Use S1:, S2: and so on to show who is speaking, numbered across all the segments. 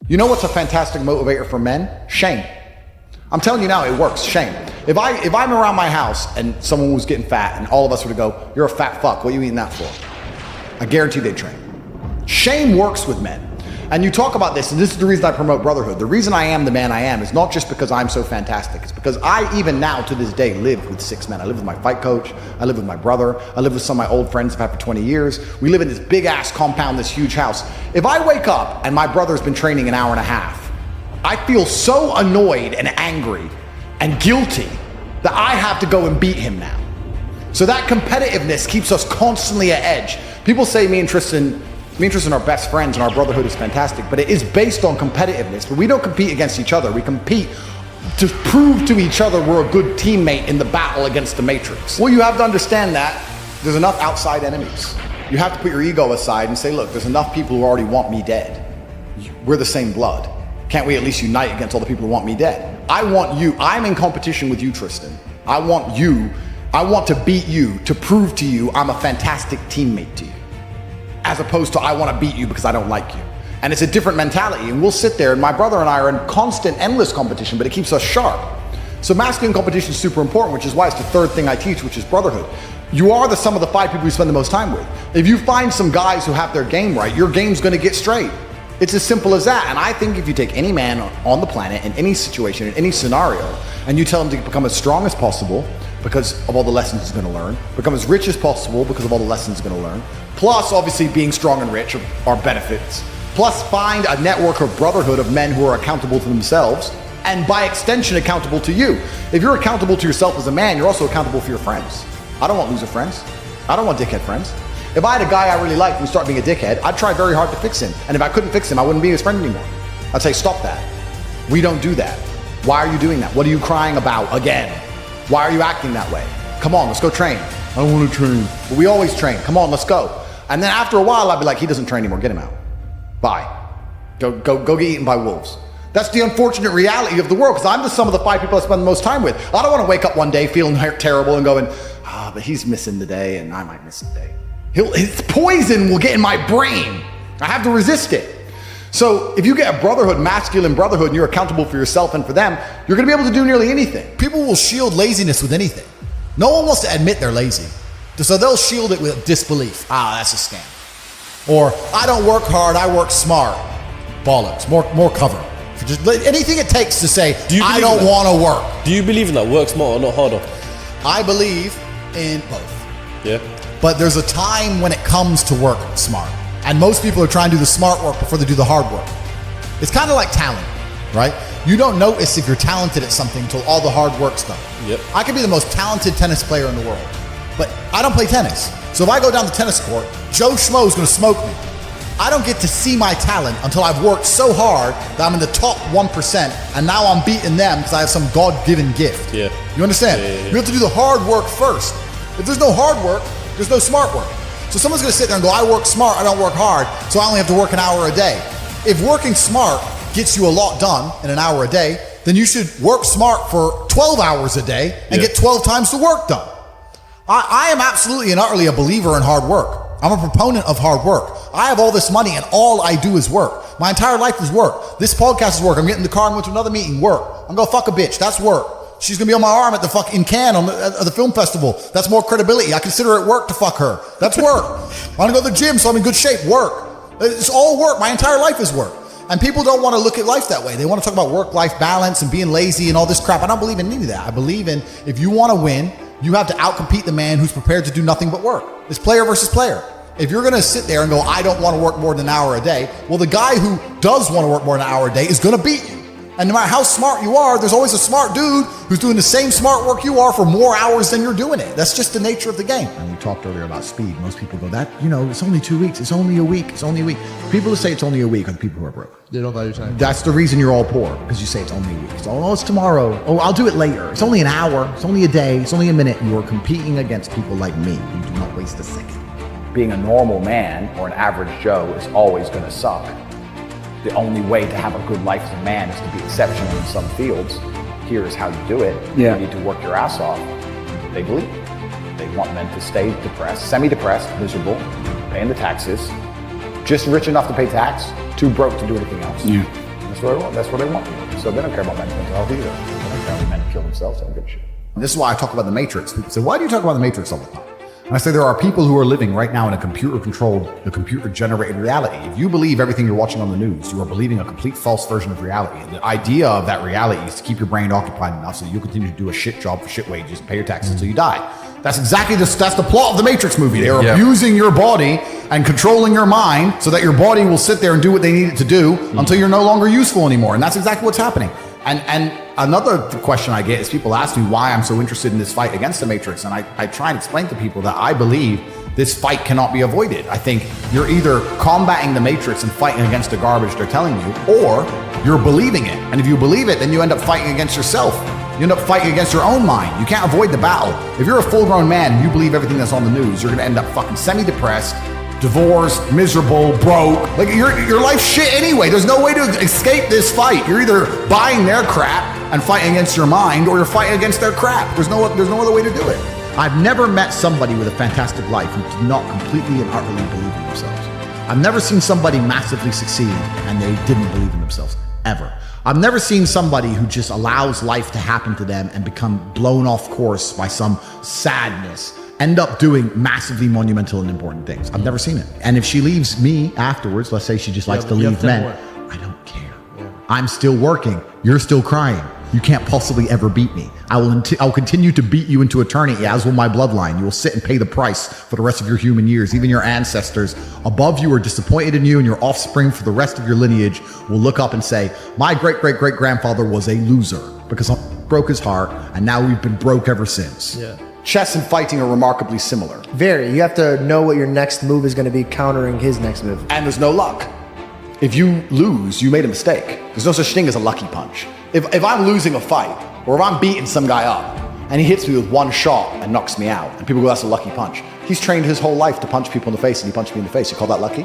S1: You know what's a fantastic motivator for men? Shame. I'm telling you now, it works. Shame. If I'm around my house and someone was getting fat and all of us were to go, you're a fat fuck, what are you eating that for? I guarantee they'd train. Shame works with men. And you talk about this, and this is the reason I promote brotherhood. The reason I am the man I am is not just because I'm so fantastic. It's because I, even now to this day, live with 6 men. I live with my fight coach. I live with my brother. I live with some of my old friends I've had for 20 years. We live in this big ass compound, this huge house. If I wake up and my brother's been training an hour and a half, I feel so annoyed and angry and guilty that I have to go and beat him now. So that competitiveness keeps us constantly at edge. People say me and Tristan are best friends and our brotherhood is fantastic, but it is based on competitiveness. But we don't compete against each other. We compete to prove to each other we're a good teammate in the battle against the Matrix. Well, you have to understand that there's enough outside enemies. You have to put your ego aside and say, look, there's enough people who already want me dead. We're the same blood. Can't we at least unite against all the people who want me dead? I want you. I'm in competition with you, Tristan. I want to beat you, to prove to you I'm a fantastic teammate to you. As opposed to I want to beat you because I don't like you. And it's a different mentality, and we'll sit there, and my brother and I are in constant, endless competition, but it keeps us sharp. So masculine competition is super important, which is why it's the third thing I teach, which is brotherhood. You are the sum of the 5 people you spend the most time with. If you find some guys who have their game right, your game's going to get straight. It's as simple as that. And I think if you take any man on the planet, in any situation, in any scenario, and you tell him to become as strong as possible, because of all the lessons he's going to learn, become as rich as possible because of all the lessons he's going to learn, plus obviously being strong and rich are benefits, plus find a network of brotherhood of men who are accountable to themselves, and by extension accountable to you. If you're accountable to yourself as a man, you're also accountable for your friends. I don't want loser friends. I don't want dickhead friends. If I had a guy I really liked and he started being a dickhead, I'd try very hard to fix him. And if I couldn't fix him, I wouldn't be his friend anymore. I'd say, stop that. We don't do that. Why are you doing that? What are you crying about again? Why are you acting that way? Come on, let's go train. I don't want to train. But we always train. Come on, let's go. And then after a while, I'd be like, he doesn't train anymore. Get him out. Bye. Go get eaten by wolves. That's the unfortunate reality of the world, because I'm the sum of the 5 people I spend the most time with. I don't want to wake up one day feeling terrible and going, but he's missing the day and I might miss the day. His poison will get in my brain. I have to resist it. So if you get a brotherhood, masculine brotherhood, and you're accountable for yourself and for them, you're going to be able to do nearly anything. People will shield laziness with anything. No one wants to admit they're lazy. So they'll shield it with disbelief. That's a scam. Or, I don't work hard, I work smart. Bollocks, more cover. Just anything it takes to say, I don't want to work.
S2: Do you believe in that? Work smart or not harder?
S1: I believe in both.
S2: Yeah.
S1: But there's a time when it comes to work smart. And most people are trying to do the smart work before they do the hard work. It's kind of like talent, right? You don't notice if you're talented at something until all the hard work's done.
S2: Yep.
S1: I could be the most talented tennis player in the world, but I don't play tennis. So if I go down the tennis court, Joe Schmo's gonna smoke me. I don't get to see my talent until I've worked so hard that I'm in the top 1%, and now I'm beating them because I have some God-given gift.
S2: Yeah.
S1: You understand?
S2: Yeah.
S1: You have to do the hard work first. If there's no hard work, there's no smart work. So someone's gonna sit there and go, I work smart, I don't work hard, so I only have to work an hour a day. If working smart gets you a lot done in an hour a day, then you should work smart for 12 hours a day and get 12 times the work done. I am absolutely and utterly a believer in hard work. I'm a proponent of hard work. I have all this money and all I do is work. My entire life is work. This podcast is work. I'm getting in the car and going to another meeting, work. I'm gonna fuck a bitch, that's work. She's gonna be on my arm at the fucking Cannes at the film festival. That's more credibility. I consider it work to fuck her. That's work. I wanna go to the gym so I'm in good shape, work. It's all work. My entire life is work. And people don't wanna look at life that way. They wanna talk about work-life balance and being lazy and all this crap. I don't believe in any of that. I believe in, if you wanna win, you have to outcompete the man who's prepared to do nothing but work. It's player versus player. If you're gonna sit there and go, I don't wanna work more than an hour a day, well, the guy who does wanna work more than an hour a day is gonna beat you. And no matter how smart you are, there's always a smart dude who's doing the same smart work you are for more hours than you're doing it. That's just the nature of the game. And we talked earlier about speed. Most people go, it's only 2 weeks. It's only a week. It's only a week. People who say it's only a week are the people who are broke.
S3: They don't value time.
S1: That's the reason you're all poor, because you say it's only a week. It's tomorrow. Oh, I'll do it later. It's only an hour. It's only a day. It's only a minute. You are competing against people like me who do not waste a second.
S4: Being a normal man or an average Joe is always going to suck. The only way to have a good life as a man is to be exceptional in some fields. Here is how you do it.
S1: Yeah.
S4: You need to work your ass off. They believe. They want men to stay depressed, semi-depressed, miserable, paying the taxes, just rich enough to pay tax, too broke to do anything else.
S1: Yeah.
S4: That's what they want. So they don't care about men's mental health either. They don't care when men kill themselves. They don't give a shit.
S1: This is why I talk about the Matrix. People say, why do you talk about the Matrix all the time? And I say there are people who are living right now in a computer-generated reality. If you believe everything you're watching on the news, you are believing a complete false version of reality. And the idea of that reality is to keep your brain occupied enough so you'll continue to do a shit job for shit wages and pay your taxes until you die. That's exactly that's the plot of the Matrix movie. They are abusing your body and controlling your mind so that your body will sit there and do what they need it to do until you're no longer useful anymore. And that's exactly what's happening. And another question I get is people ask me why I'm so interested in this fight against the Matrix. And I try and explain to people that I believe this fight cannot be avoided. I think you're either combating the Matrix and fighting against the garbage they're telling you, or you're believing it. And if you believe it, then you end up fighting against yourself. You end up fighting against your own mind. You can't avoid the battle. If you're a full-grown man and you believe everything that's on the news, you're gonna end up fucking semi-depressed, divorced, miserable, broke. Like your life's shit anyway. There's no way to escape this fight. You're either buying their crap and fighting against your mind, or you're fighting against their crap. There's no other way to do it. I've never met somebody with a fantastic life who did not completely and utterly believe in themselves. I've never seen somebody massively succeed and they didn't believe in themselves, ever. I've never seen somebody who just allows life to happen to them and become blown off course by some sadness, end up doing massively monumental and important things. I've never seen it. And if she leaves me afterwards, let's say she just likes to leave men, I don't care. I'm still working. You're still crying. You can't possibly ever beat me. I'll continue to beat you into eternity, as will my bloodline. You will sit and pay the price for the rest of your human years. Even your ancestors above you are disappointed in you, and your offspring for the rest of your lineage will look up and say, my great-great-great-grandfather was a loser because I broke his heart, and now we've been broke ever since.
S2: Yeah.
S1: Chess and fighting are remarkably similar.
S3: Very. You have to know what your next move is going to be countering his next move.
S1: And there's no luck. If you lose, you made a mistake. There's no such thing as a lucky punch. If I'm losing a fight, or if I'm beating some guy up, and he hits me with one shot and knocks me out, and people go, that's a lucky punch. He's trained his whole life to punch people in the face, and he punched me in the face. You call that lucky?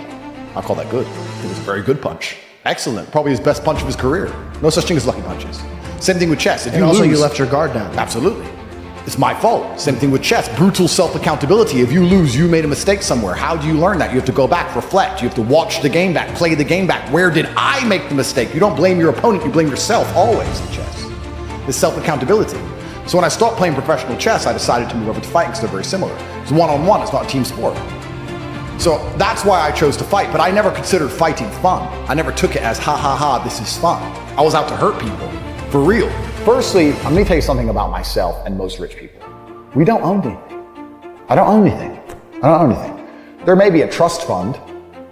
S1: I call that good. It was a very good punch. Excellent. Probably his best punch of his career. No such thing as lucky punches. Same thing with chess. If you
S3: also
S1: lose,
S3: you left your guard down.
S1: Absolutely. It's my fault. Same thing with chess. Brutal self-accountability. If you lose, you made a mistake somewhere. How do you learn that? You have to go back, reflect. You have to watch the game back, play the game back. Where did I make the mistake? You don't blame your opponent, you blame yourself always in chess. It's self-accountability. So when I stopped playing professional chess, I decided to move over to fighting because they're very similar. It's one-on-one, it's not a team sport. So that's why I chose to fight, but I never considered fighting fun. I never took it as, ha ha ha, this is fun. I was out to hurt people, for real.
S4: Firstly, let me tell you something about myself and most rich people. We don't own anything. I don't own anything. I don't own anything. There may be a trust fund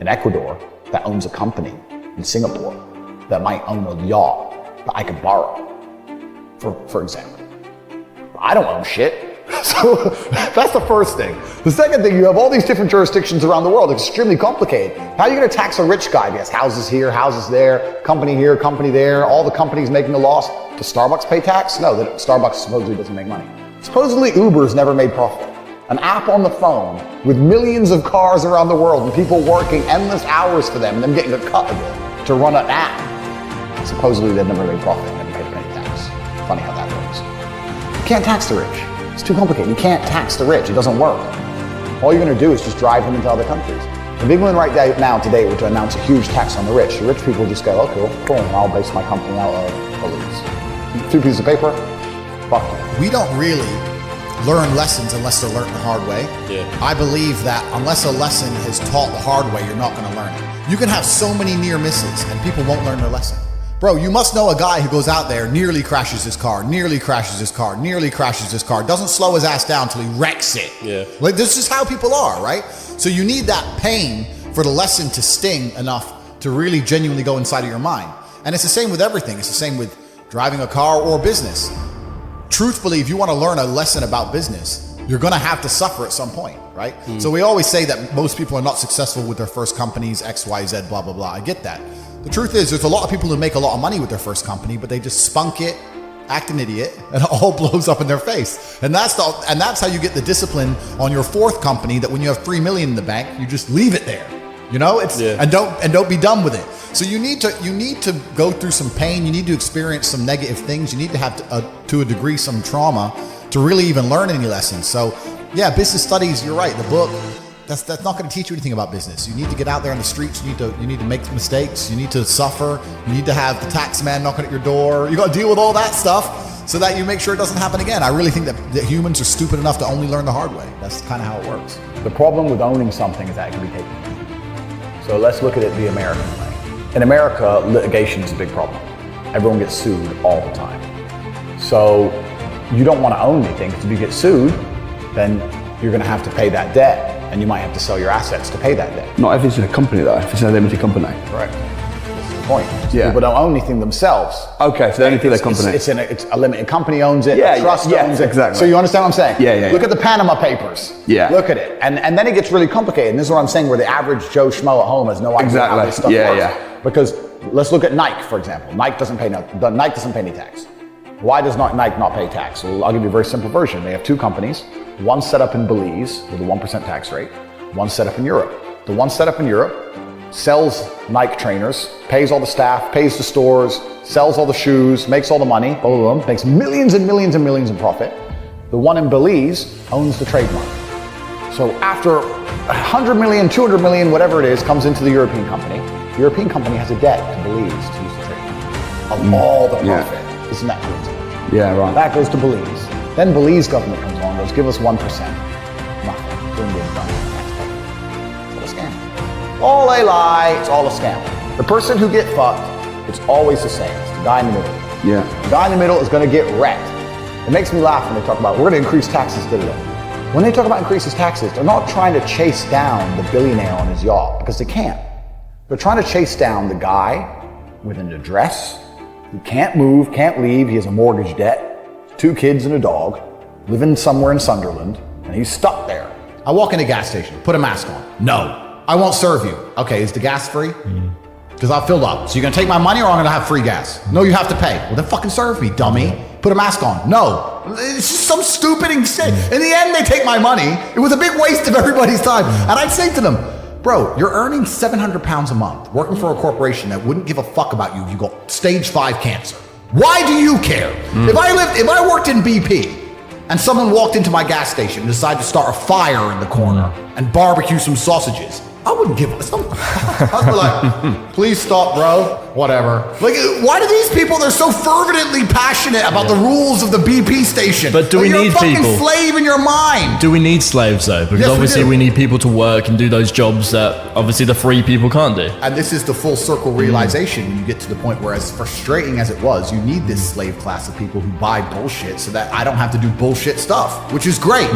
S4: in Ecuador that owns a company in Singapore that might own a yacht that I could borrow, for example. I don't own shit. So that's the first thing. The second thing, you have all these different jurisdictions around the world. It's extremely complicated. How are you going to tax a rich guy? He has houses here, houses there, company here, company there, all the companies making a loss. Does Starbucks pay tax? No, Starbucks supposedly doesn't make money. Supposedly Uber's never made profit. An app on the phone with millions of cars around the world and people working endless hours for them and them getting a cut of it to run an app. Supposedly they've never made profit, never paid a penny tax. Funny how that works. You can't tax the rich. It's too complicated. You can't tax the rich. It doesn't work. All you're going to do is just drive them into other countries. If England right now today were to announce a huge tax on the rich people just go, oh cool, I'll base my company out of Belize. 2 pieces of paper, fuck you.
S1: We don't really learn lessons unless they're learned the hard way.
S2: Yeah.
S1: I believe that unless a lesson is taught the hard way, you're not going to learn it. You can have so many near misses and people won't learn their lesson. Bro, you must know a guy who goes out there, nearly crashes his car, doesn't slow his ass down until he wrecks it.
S2: Yeah.
S1: Like, this is how people are, right? So you need that pain for the lesson to sting enough to really genuinely go inside of your mind. And it's the same with everything. It's the same with driving a car or business. Truthfully, if you want to learn a lesson about business, you're going to have to suffer at some point, right? So we always say that most people are not successful with their first companies, X, Y, Z, blah, blah, blah. I get that. The truth is, there's a lot of people who make a lot of money with their first company, but they just spunk it, act an idiot, and it all blows up in their face. And that's how you get the discipline on your fourth company, that when you have $3 million in the bank, you just leave it there. You know, and don't be done with it. So you need to go through some pain. You need to experience some negative things. You need to have to a degree some trauma to really even learn any lessons. So yeah, business studies. You're right. The book, That's not going to teach you anything about business. You need to get out there in the streets. You need to make mistakes. You need to suffer. You need to have the tax man knocking at your door. You got to deal with all that stuff so that you make sure it doesn't happen again. I really think that humans are stupid enough to only learn the hard way. That's kind of how it works.
S4: The problem with owning something is that it can be taken. So let's look at it the American way. In America, litigation is a big problem. Everyone gets sued all the time. So you don't want to own anything, because if you get sued, then you're going to have to pay that debt. And you might have to sell your assets to pay that debt.
S5: Not if it's a company though, if it's a limited company.
S4: Correct. This is the point.
S5: Yeah.
S4: People don't own anything themselves.
S5: Okay, so they only feel their company.
S4: It's a limited company owns it,
S5: Yeah,
S4: a trust
S5: yeah,
S4: owns it.
S5: exactly.
S4: So you understand what I'm saying?
S5: Yeah.
S4: Look at the Panama Papers.
S5: Yeah.
S4: Look at it. And then it gets really complicated. And this is what I'm saying, where the average Joe Schmo at home has no idea how this stuff works.
S5: Yeah.
S4: Because let's look at Nike, for example. Nike doesn't pay any tax. Why does Nike not pay tax? Well, I'll give you a very simple version. They have two companies, one set up in Belize with a 1% tax rate, one set up in Europe. The one set up in Europe sells Nike trainers, pays all the staff, pays the stores, sells all the shoes, makes all the money, boom, makes millions and millions and millions in profit. The one in Belize owns the trademark. So after 100 million, 200 million, whatever it is, comes into the European company. The European company has a debt to Belize to use the trademark of all the profit.
S5: Yeah.
S4: Isn't that cool?
S5: Yeah, right.
S4: That goes to Belize. Then Belize government comes along and goes, give us 1%. Nothing. Boom, boom, done. It's all a scam. All a lie. It's all a scam. The person who gets fucked, it's always the same. It's the guy in the middle.
S5: Yeah.
S4: The guy in the middle is going to get wrecked. It makes me laugh when they talk about, we're going to increase taxes, When they talk about increases taxes, they're not trying to chase down the billionaire on his yacht, because they can't. They're trying to chase down the guy with an address, who can't move, can't leave, he has a mortgage debt, 2 kids and a dog, living somewhere in Sunderland, and he's stuck there.
S1: I walk in a gas station, put a mask on. No, I won't serve you. Okay, is the gas free? Because I've filled up. So you're gonna take my money or I'm gonna have free gas? No, you have to pay. Well, then fucking serve me, dummy. Put a mask on. No, it's just some stupid shit. In the end, they take my money. It was a big waste of everybody's time. And I'd say to them, bro, you're earning 700 pounds a month, working for a corporation that wouldn't give a fuck about you if you got stage 5 cancer. Why do you care? If I worked in BP and someone walked into my gas station and decided to start a fire in the corner and barbecue some sausages, I wouldn't give a I'd be like, please stop, bro. Whatever. Like, why do these people, they're so fervently passionate about the rules of the BP station?
S2: But do we
S1: you're
S2: need
S1: a fucking
S2: people?
S1: Slave in your mind.
S2: Do we need slaves though? Because
S1: Yes, we
S2: obviously
S1: do.
S2: we need people to work and do those jobs that obviously the free people can't do.
S1: And this is the full circle realization when you get to the point where, as frustrating as it was, you need this slave class of people who buy bullshit so that I don't have to do bullshit stuff, which is great.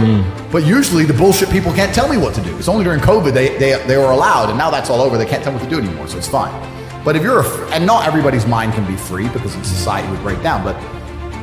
S1: But usually the bullshit people can't tell me what to do. It's only during COVID they were allowed, and now that's all over. They can't tell me what to do anymore, so it's fine. But if you're and not everybody's mind can be free, because in society would break down, but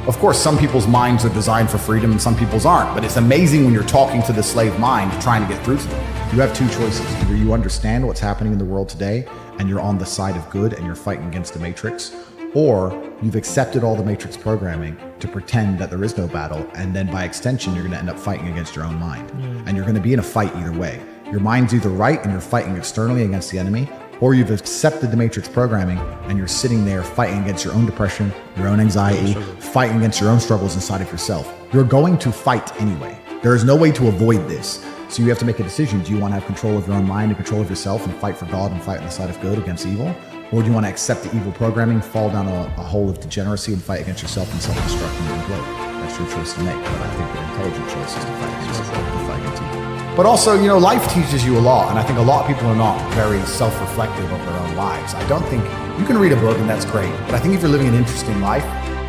S1: of course some people's minds are designed for freedom and some people's aren't. But it's amazing when you're talking to the slave mind, trying to get through to them. You have two choices. Either you understand what's happening in the world today and you're on the side of good and you're fighting against the Matrix, or you've accepted all the Matrix programming to pretend that there is no battle, and then by extension you're going to end up fighting against your own mind. And you're going to be in a fight either way. Your mind's either right and you're fighting externally against the enemy, or you've accepted the Matrix programming and you're sitting there fighting against your own depression, your own anxiety, fighting against your own struggles inside of yourself. You're going to fight anyway. There is no way to avoid this. So you have to make a decision. Do you want to have control of your own mind and control of yourself and fight for God and fight on the side of good against evil? Or do you want to accept the evil programming, fall down a hole of degeneracy and fight against yourself and self-destruct and implode? That's your choice to make. But I think the intelligent choice is to fight against yourself and fight against evil. But also, life teaches you a lot, and I think a lot of people are not very self-reflective of their own lives. I don't think, you can read a book and that's great, but I think if you're living an interesting life,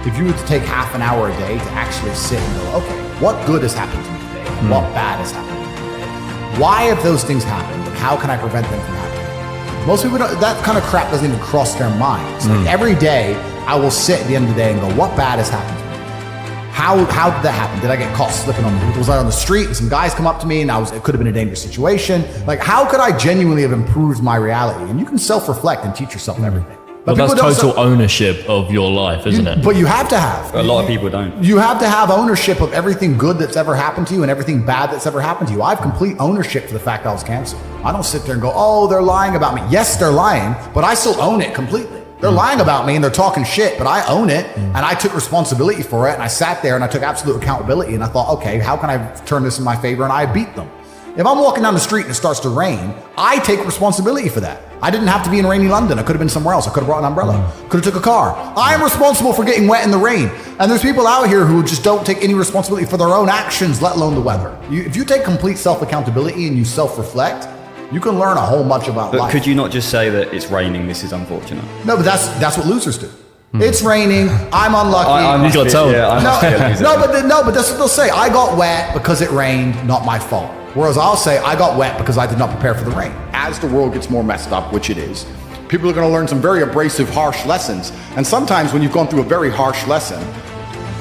S1: if you were to take half an hour a day to actually sit and go, okay, what good has happened to me today? What bad has happened to me today? Why have those things happened, and how can I prevent them from happening? Most people don't, that kind of crap doesn't even cross their minds. Like every day, I will sit at the end of the day and go, what bad has happened to me? How did that happen? Did I get caught slipping was I on the street and some guys come up to me and it could have been a dangerous situation? Like, how could I genuinely have improved my reality? And you can self-reflect and teach yourself everything.
S2: But that's total ownership of your life, isn't it?
S1: But you have to have.
S6: A lot of people don't.
S1: You have to have ownership of everything good that's ever happened to you and everything bad that's ever happened to you. I have complete ownership for the fact I was canceled. I don't sit there and go, oh, they're lying about me. Yes, they're lying, but I still own it completely. They're lying about me and they're talking shit, but I own it and I took responsibility for it, and I sat there and I took absolute accountability and I thought, okay, how can I turn this in my favor? And I beat them. If I'm walking down the street and it starts to rain, I take responsibility for that. I didn't have to be in rainy London. I could have been somewhere else. I could have brought an umbrella. Could have took a car. I am responsible for getting wet in the rain. And there's people out here who just don't take any responsibility for their own actions, let alone the weather. If you take complete self-accountability and you self-reflect, you can learn a whole bunch about life.
S6: But could you not just say that it's raining, this is unfortunate?
S1: No, but that's what losers do. It's raining. I'm unlucky.
S6: I
S2: He's got to tell them.
S1: But that's what they'll say. I got wet because it rained, not my fault. Whereas I'll say I got wet because I did not prepare for the rain. As the world gets more messed up, which it is, people are going to learn some very abrasive, harsh lessons. And sometimes when you've gone through a very harsh lesson,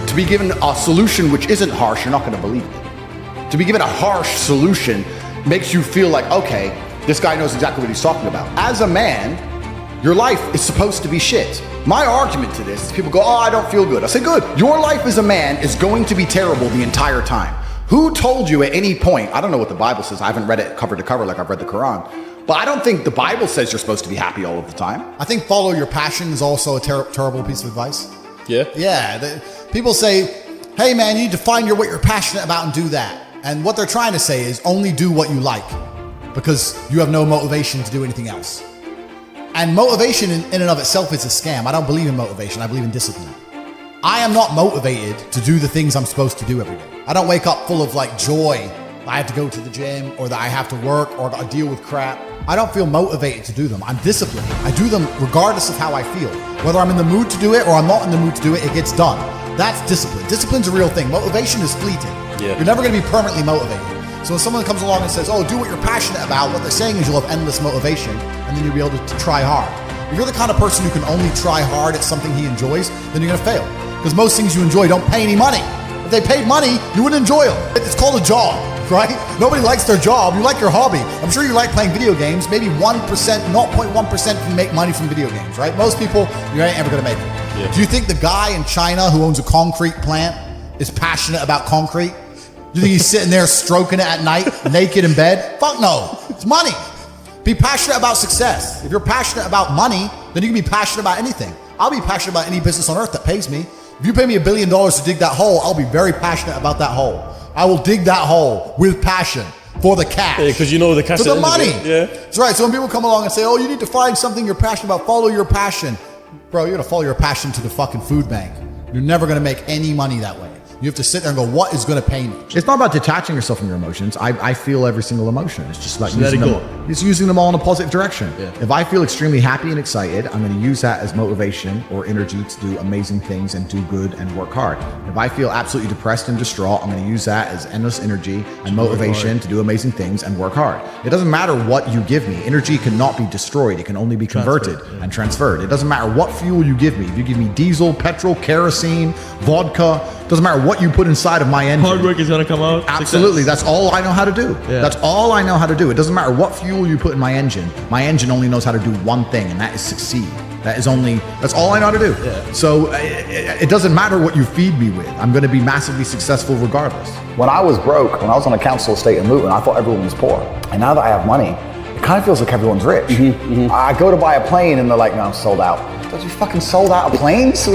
S1: to be given a solution which isn't harsh, you're not going to believe it. To be given a harsh solution makes you feel like, okay, this guy knows exactly what he's talking about. As a man, your life is supposed to be shit. My argument to this is people go, oh, I don't feel good. I say, good. Your life as a man is going to be terrible the entire time. Who told you at any point, I don't know what the Bible says, I haven't read it cover to cover like I've read the Quran, but I don't think the Bible says you're supposed to be happy all of the time.
S7: I think follow your passion is also a terrible piece of advice.
S8: Yeah.
S7: Yeah. People say, hey man, you need to find what you're passionate about and do that. And what they're trying to say is only do what you like because you have no motivation to do anything else. And motivation in and of itself is a scam. I don't believe in motivation. I believe in discipline. I am not motivated to do the things I'm supposed to do every day. I don't wake up full of like joy that I have to go to the gym or that I have to work or I deal with crap. I don't feel motivated to do them. I'm disciplined. I do them regardless of how I feel. Whether I'm in the mood to do it or I'm not in the mood to do it, it gets done. That's discipline. Discipline's a real thing. Motivation is fleeting.
S8: Yeah.
S7: You're never going to be permanently motivated. So when someone comes along and says, oh, do what you're passionate about, what they're saying is you'll have endless motivation and then you'll be able to try hard. If you're the kind of person who can only try hard at something he enjoys, then you're going to fail. Because most things you enjoy don't pay any money. If they paid money, you wouldn't enjoy them. It's called a job, right? Nobody likes their job. You like your hobby. I'm sure you like playing video games. Maybe 1%, 0.1% can make money from video games, right? Most people, you ain't ever going to make it. Yeah. Do you think the guy in China who owns a concrete plant is passionate about concrete? Do you think he's sitting there stroking it at night, naked in bed? Fuck no. It's money. Be passionate about success. If you're passionate about money, then you can be passionate about anything. I'll be passionate about any business on earth that pays me. If you pay me $1 billion to dig that hole, I'll be very passionate about that hole. I will dig that hole with passion for the cash.
S8: Yeah, because you know the cash.
S7: For the money.
S8: Yeah.
S7: That's right. So when people come along and say, oh, you need to find something you're passionate about, follow your passion. Bro, you're going to follow your passion to the fucking food bank. You're never going to make any money that way. You have to sit there and go, what is going to pay me?
S1: It's not about detaching yourself from your emotions. I feel every single emotion. It's just like using them all in a positive direction. Yeah. If I feel extremely happy and excited, I'm going to use that as motivation or energy to do amazing things and do good and work hard. If I feel absolutely depressed and distraught, I'm going to use that as endless energy and motivation to do amazing things and work hard. It doesn't matter what you give me. Energy cannot be destroyed. It can only be converted and transferred. It doesn't matter what fuel you give me. If you give me diesel, petrol, kerosene, vodka, doesn't matter what you put inside of my engine.
S8: Hard work is going to come out.
S1: Absolutely.
S8: Success.
S1: That's all I know how to do.
S8: Yeah.
S1: That's all I know how to do. It doesn't matter what fuel you put in my engine. My engine only knows how to do one thing, and that is succeed. That's all I know how to do. Yeah. So it doesn't matter what you feed me with. I'm going to be massively successful regardless.
S4: When I was broke, when I was on the council estate in Luton, I thought everyone was poor. And now that I have money, it kind of feels like everyone's rich. I go to buy a plane and they're like, no, I'm sold out. Don't you fucking sold out of planes?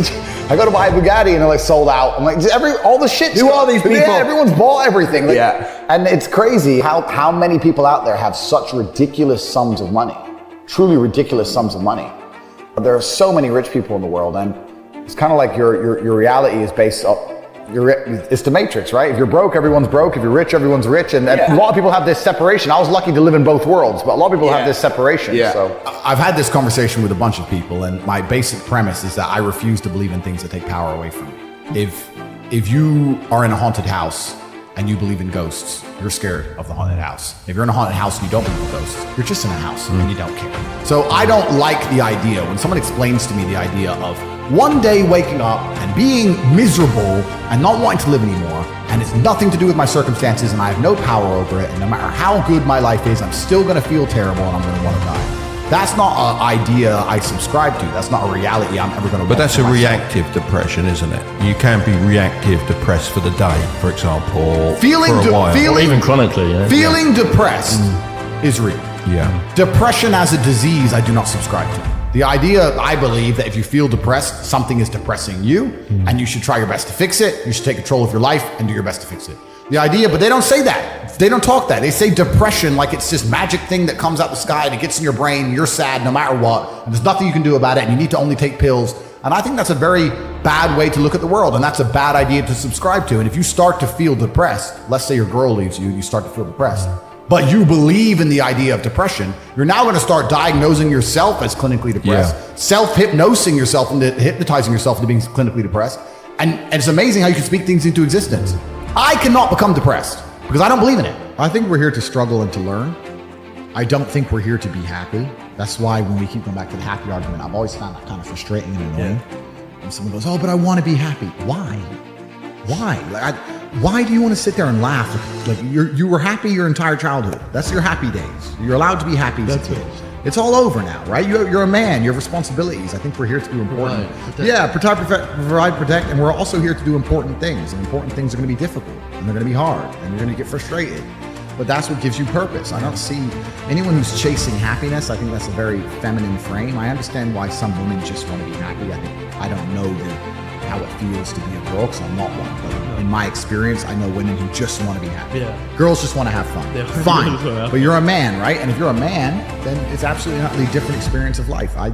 S4: I go to buy a Bugatti and they're like sold out. I'm like, all the shit.
S5: Who are these people?
S4: Yeah, everyone's bought everything. Like, and it's crazy how many people out there have such ridiculous sums of money, truly ridiculous sums of money. But there are so many rich people in the world, and it's kind of like your reality is based up. It's the Matrix, right? If you're broke, everyone's broke. If you're rich, everyone's rich. And a lot of people have this separation. I was lucky to live in both worlds, but a lot of people have this separation.
S1: Yeah.
S4: So
S1: I've had this conversation with a bunch of people, and my basic premise is that I refuse to believe in things that take power away from me. If you are in a haunted house and you believe in ghosts, you're scared of the haunted house. If you're in a haunted house and you don't believe in ghosts, you're just in a house and you don't care. So I don't like the idea when someone explains to me the idea of one day waking up and being miserable and not wanting to live anymore, and it's nothing to do with my circumstances and I have no power over it, and no matter how good my life is, I'm still gonna feel terrible and I'm gonna wanna die. That's not an idea I subscribe to. That's not a reality I'm ever gonna want.
S9: But that's
S1: for
S9: a
S1: myself.
S9: reactive depression, isn't it? You can be reactive depressed for the day, for example, or
S1: Feeling
S9: for a while.
S2: Or even chronically, yeah.
S1: Feeling depressed is real.
S9: Yeah.
S1: Depression as a disease, I do not subscribe to. The idea, I believe, that if you feel depressed, something is depressing you, and you should try your best to fix it. You should take control of your life and do your best to fix it. The idea, but they don't say that. They don't talk that. They say depression like it's this magic thing that comes out the sky and it gets in your brain. You're sad no matter what. And there's nothing you can do about it. And you need to only take pills. And I think that's a very bad way to look at the world. And that's a bad idea to subscribe to. And if you start to feel depressed, let's say your girl leaves you, you start to feel depressed, but you believe in the idea of depression, you're now going to start diagnosing yourself as clinically depressed, self-hypnosing yourself into hypnotizing yourself into being clinically depressed. And it's amazing how you can speak things into existence. I cannot become depressed because I don't believe in it. I think we're here to struggle and to learn. I don't think we're here to be happy. That's why when we keep going back to the happy argument, I've always found that kind of frustrating and annoying. When someone goes, oh, but I want to be happy. Why? Why? Why do you want to sit there and laugh? Like you were happy your entire childhood. That's your happy days. You're allowed to be happy as a kid. It's all over now, right? You're a man. You have responsibilities. I think we're here to do important. Provide, protect, and we're also here to do important things. And important things are going to be difficult, and they're going to be hard, and you're going to get frustrated. But that's what gives you purpose. I don't see anyone who's chasing happiness. I think that's a very feminine frame. I understand why some women just want to be happy. I don't know how it feels to be a girl because I'm not one. But in my experience, I know women who just want to be happy. Girls just want to have fun. Fine. But you're a man, right? And if you're a man, then it's absolutely not a different experience of life. I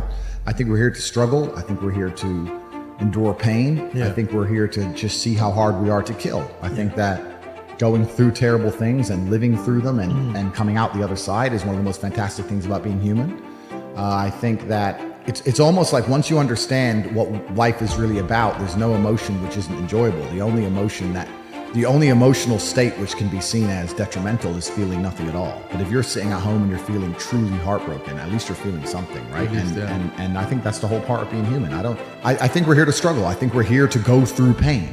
S1: think we're here to struggle. I think we're here to endure pain. I think we're here to just see how hard we are to kill. I think that going through terrible things and living through them and coming out the other side is one of the most fantastic things about being human. I think that it's almost like once you understand what life is really about, there's no emotion which isn't enjoyable. The only emotional state which can be seen as detrimental is feeling nothing at all. But if you're sitting at home and you're feeling truly heartbroken, at least you're feeling something, right? And I think that's the whole part of being human. I think we're here to struggle. I think we're here to go through pain.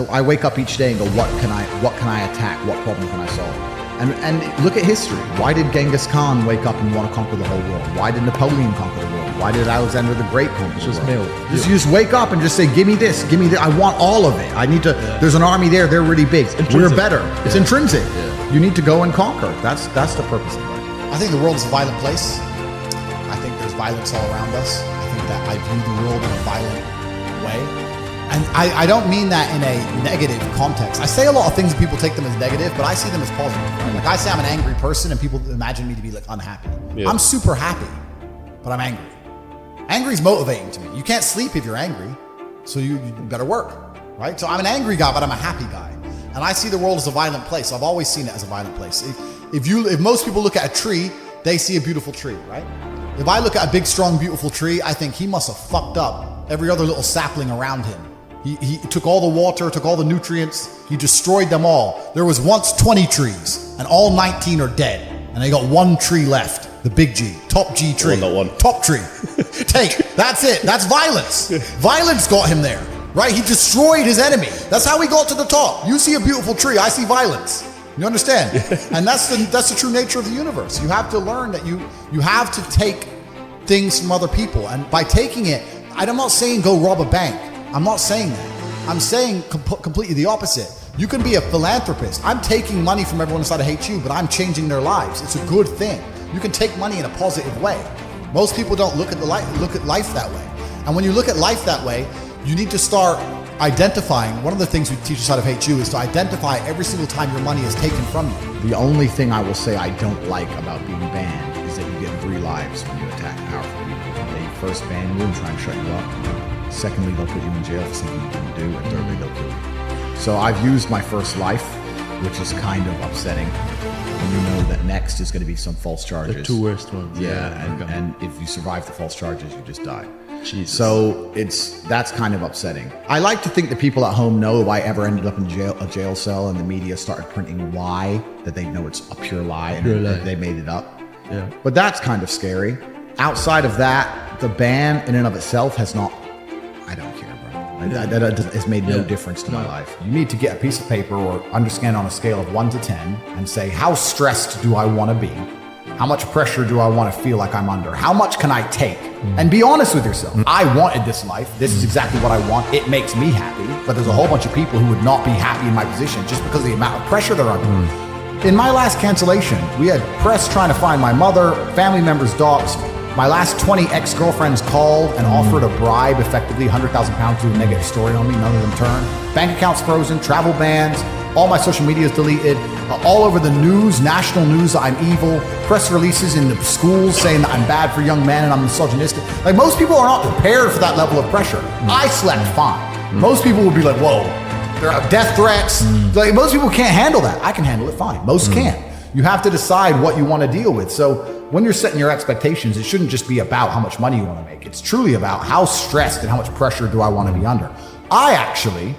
S1: I wake up each day and go, what can I attack? What problem can I solve? And look at history. Why did Genghis Khan wake up and want to conquer the whole world? Why did Napoleon conquer the world? Why did Alexander the Great conquer the world? You just wake up and just say, give me this, give me that. I want all of it. I need to, there's an army there, they're really big. We're better. It's intrinsic. You need to go and conquer. That's the purpose of life.
S7: I think the world is a violent place. I think there's violence all around us. I think that I view the world in a violent way. And I don't mean that in a negative context. I say a lot of things and people take them as negative, but I see them as positive. Right? Like I say I'm an angry person and people imagine me to be like unhappy. I'm super happy, but I'm angry. Angry is motivating to me. You can't sleep if you're angry, so you better work, right? So I'm an angry guy, but I'm a happy guy. And I see the world as a violent place. I've always seen it as a violent place. If most people look at a tree, they see a beautiful tree, right? If I look at a big, strong, beautiful tree, I think he must have fucked up every other little sapling around him. He took all the water, took all the nutrients, he destroyed them all. There was once 20 trees, and all 19 are dead. And they got one tree left, the big G, top G tree. Not one. Top tree. Take, that's it, that's violence. Violence got him there, right? He destroyed his enemy. That's how he got to the top. You see a beautiful tree, I see violence. You understand? And that's the true nature of the universe. You have to learn that you have to take things from other people. And by taking it, I'm not saying go rob a bank. I'm not saying that. I'm saying completely the opposite. You can be a philanthropist. I'm taking money from everyone inside of HU, but I'm changing their lives. It's a good thing. You can take money in a positive way. Most people don't look at life that way. And when you look at life that way, you need to start identifying. One of the things we teach inside of HU is to identify every single time your money is taken from you.
S1: The only thing I will say I don't like about being banned is that you get 3 lives when you attack powerful people. They first ban you and try and shut you up. Secondly, they'll put you in jail for something you didn't do. And thirdly, they'll kill you. So I've used my first life, which is kind of upsetting. And you know that next is going to be some false charges.
S8: The 2 worst ones.
S1: And if you survive the false charges, you just die.
S8: Jesus.
S1: So that's kind of upsetting. I like to think that people at home know if I ever ended up in a jail cell and the media started printing why, that they know it's a pure lie and they made it up.
S8: Yeah.
S1: But that's kind of scary. Outside of that, the ban in and of itself has not, I don't care, bro. That has made no difference to my life. You need to get a piece of paper or understand on a scale of 1 to 10 and say, how stressed do I want to be? How much pressure do I want to feel like I'm under? How much can I take? And be honest with yourself. I wanted this life. This is exactly what I want. It makes me happy. But there's a whole bunch of people who would not be happy in my position just because of the amount of pressure they're under. In my last cancellation, we had press trying to find my mother, family members' dogs. My last 20 ex-girlfriends called and offered a bribe, effectively 100,000 pounds, to do a negative story on me. None of them turned. Bank accounts frozen, travel bans.
S7: All my social media is deleted. All over the news, national news, I'm evil. Press releases in the schools saying that I'm bad for young men and I'm misogynistic. Like, most people are not prepared for that level of pressure. I slept fine. Most people would be like, whoa, there are death threats. Like, most people can't handle that. I can handle it fine. Most can't. You have to decide what you want to deal with. So when you're setting your expectations, it shouldn't just be about how much money you want to make. It's truly about how stressed and how much pressure do I want to be under. I actually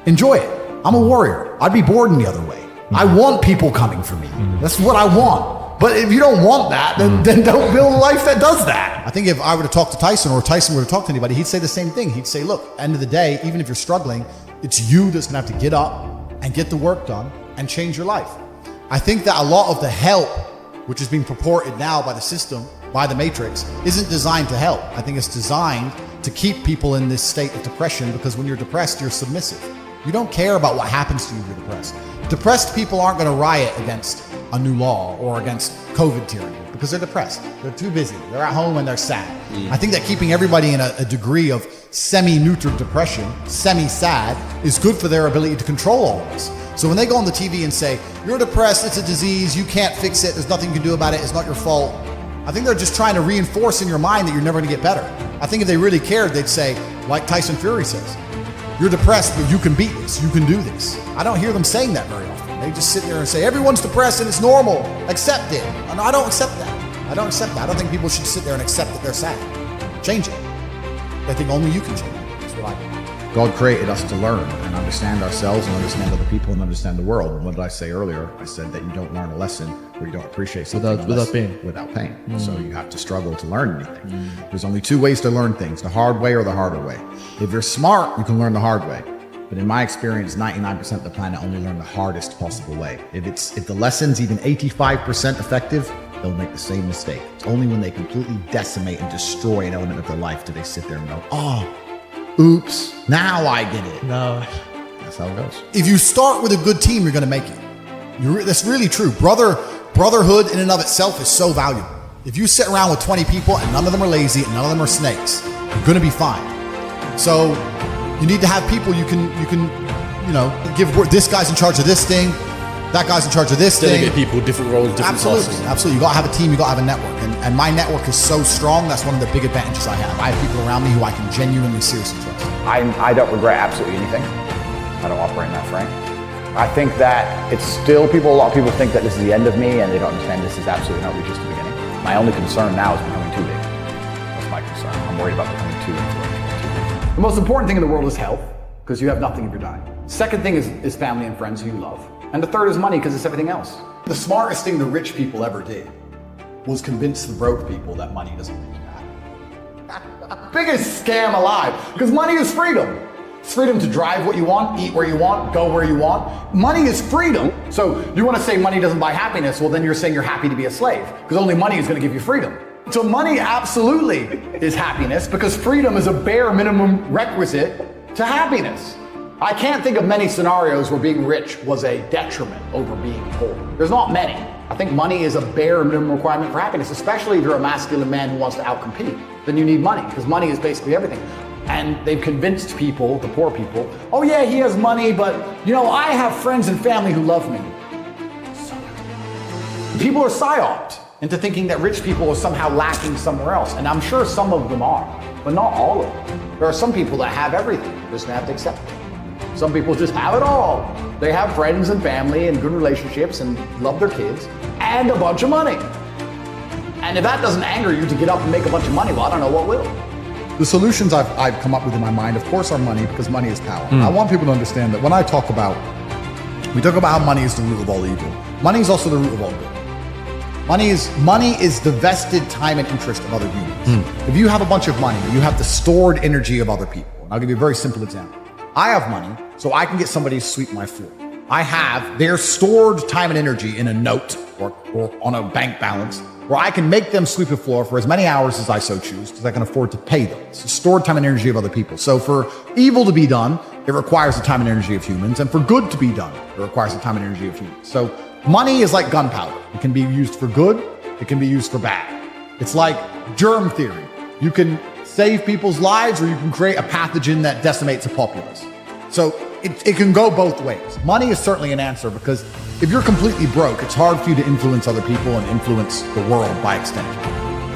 S7: enjoy it. I'm a warrior. I'd be bored in the other way. I want people coming for me. That's what I want. But if you don't want that, then don't build a life that does that. I think if I were to talk to Tyson, or Tyson were to talk to anybody, he'd say the same thing. He'd say, look, end of the day, even if you're struggling, it's you that's gonna have to get up and get the work done and change your life. I think that a lot of the help, which is being purported now by the system, by the Matrix, isn't designed to help. I think it's designed to keep people in this state of depression, because when you're depressed, you're submissive. You don't care about what happens to you if you're depressed. Depressed people aren't going to riot against a new law or against COVID tyranny because they're depressed. They're too busy. They're at home and they're sad. I think that keeping everybody in a degree of semi-neutral depression, semi-sad, is good for their ability to control all of this. So when they go on the TV and say, you're depressed, it's a disease, you can't fix it, there's nothing you can do about it, it's not your fault, I think they're just trying to reinforce in your mind that you're never going to get better. I think if they really cared, they'd say, like Tyson Fury says, you're depressed, but you can beat this, you can do this. I don't hear them saying that very often. They just sit there and say, everyone's depressed and it's normal, accept it. And I don't accept that. I don't accept that. I don't think people should sit there and accept that they're sad. Change it. I think only you can change it. That's what I think.
S1: God created us to learn and understand ourselves and understand other people and understand the world. And what did I say earlier? I said that you don't learn a lesson or you don't appreciate something
S2: without pain.
S1: Without pain. So you have to struggle to learn anything. There's only two ways to learn things, the hard way or the harder way. If you're smart, you can learn the hard way. But in my experience, 99% of the planet only learn the hardest possible way. If the lesson's even 85% effective, they'll make the same mistake. It's only when they completely decimate and destroy an element of their life do they sit there and go, oh, oops, now I get it.
S2: No.
S1: That's how it goes.
S7: If you start with a good team, you're going to make it. That's really true. Brotherhood in and of itself is so valuable. If you sit around with 20 people and none of them are lazy and none of them are snakes, you're going to be fine. So you need to have people you can give work. This guy's in charge of this thing. That guy's in charge of this thing.
S8: Delegate people, different roles, different tasks.
S7: Absolutely. You got to have a team. You got to have a network. And my network is so strong. That's one of the big advantages I have. I have people around me who I can genuinely, seriously trust.
S4: I don't regret absolutely anything. I don't operate in that frame. I think that it's still a lot of people think that this is the end of me and they don't understand this is absolutely not just the beginning. My only concern now is becoming too big. That's my concern. I'm worried about becoming too influential. The most important thing in the world is health, because you have nothing if you're dying. Second thing is family and friends who you love. And the third is money, because it's everything else.
S7: The smartest thing the rich people ever did was convince the broke people that money doesn't make you happy. Biggest scam alive, because money is freedom. It's freedom to drive what you want, eat where you want, go where you want. Money is freedom. So you want to say money doesn't buy happiness, well then you're saying you're happy to be a slave, because only money is going to give you freedom. So money absolutely is happiness, because freedom is a bare minimum requisite to happiness. I can't think of many scenarios where being rich was a detriment over being poor. There's not many. I think money is a bare minimum requirement for happiness, especially if you're a masculine man who wants to outcompete. Then you need money, because money is basically everything. And they've convinced people, the poor people, oh yeah, he has money, but I have friends and family who love me. People are psyoped into thinking that rich people are somehow lacking somewhere else. And I'm sure some of them are, but not all of them. There are some people that have everything, just have to accept it. Some people just have it all. They have friends and family and good relationships and love their kids and a bunch of money. And if that doesn't anger you to get up and make a bunch of money, well, I don't know what will.
S1: The solutions I've come up with in my mind, of course, are money, because money is power. I want people to understand that when we talk about how money is the root of all evil. Money is also the root of all good. Money is the vested time and interest of other humans. If you have a bunch of money, you have the stored energy of other people. And I'll give you a very simple example. I have money, so I can get somebody to sweep my floor. I have their stored time and energy in a note or on a bank balance where I can make them sweep the floor for as many hours as I so choose, because I can afford to pay them. It's the stored time and energy of other people. So for evil to be done, it requires the time and energy of humans. And for good to be done, it requires the time and energy of humans. So money is like gunpowder. It can be used for good. It can be used for bad. It's like germ theory. You can save people's lives, or you can create a pathogen that decimates a populace. So
S7: it can go both ways. Money is certainly an answer because if you're completely broke, it's hard for you to influence other people and influence the world by extension.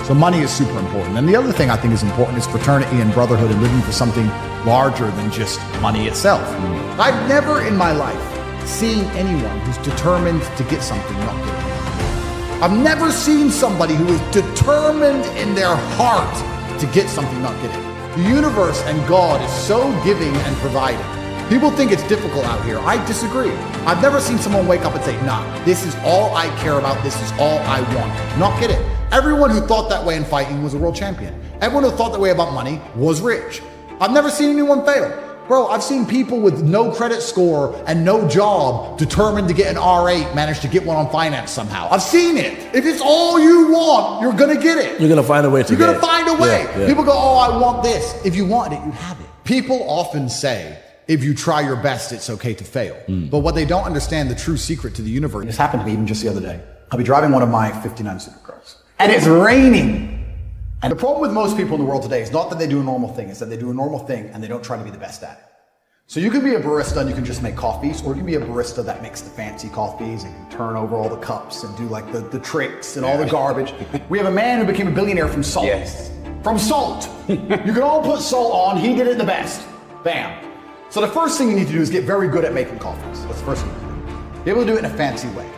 S7: So money is super important. And the other thing I think is important is fraternity and brotherhood and living for something larger than just money itself. I've never in my life seen anyone who's determined to get something not get it. I've never seen somebody who is determined in their heart to get something not get it. The universe and God is so giving and providing. People think it's difficult out here. I disagree. I've never seen someone wake up and say, nah, this is all I care about. This is all I want. Not get it. Everyone who thought that way in fighting was a world champion. Everyone who thought that way about money was rich. I've never seen anyone fail. Bro, I've seen people with no credit score and no job determined to get an R8 manage to get one on finance somehow. I've seen it. If it's all you want, you're gonna get it.
S8: You're gonna find a way to
S7: You're gonna find a way.
S8: Yeah.
S7: People go, oh, I want this. If you want it, you have it. People often say, if you try your best, it's okay to fail. But what they don't understand, the true secret to the universe.
S4: This happened to me even just the other day. I'll be driving one of my 59 supercars, and it's raining. And the problem with most people in the world today is not that they do a normal thing, it's that they do a normal thing and they don't try to be the best at it. So you can be a barista and you can just make coffees, or you can be a barista that makes the fancy coffees and can turn over all the cups and do like the tricks and all the garbage. We have a man who became a billionaire from salt.
S5: Yes.
S4: From salt. You can all put salt on, he did it the best. Bam. So the first thing you need to do is get very good at making coffees. That's the first thing you need to do. Be able to do it in a fancy way.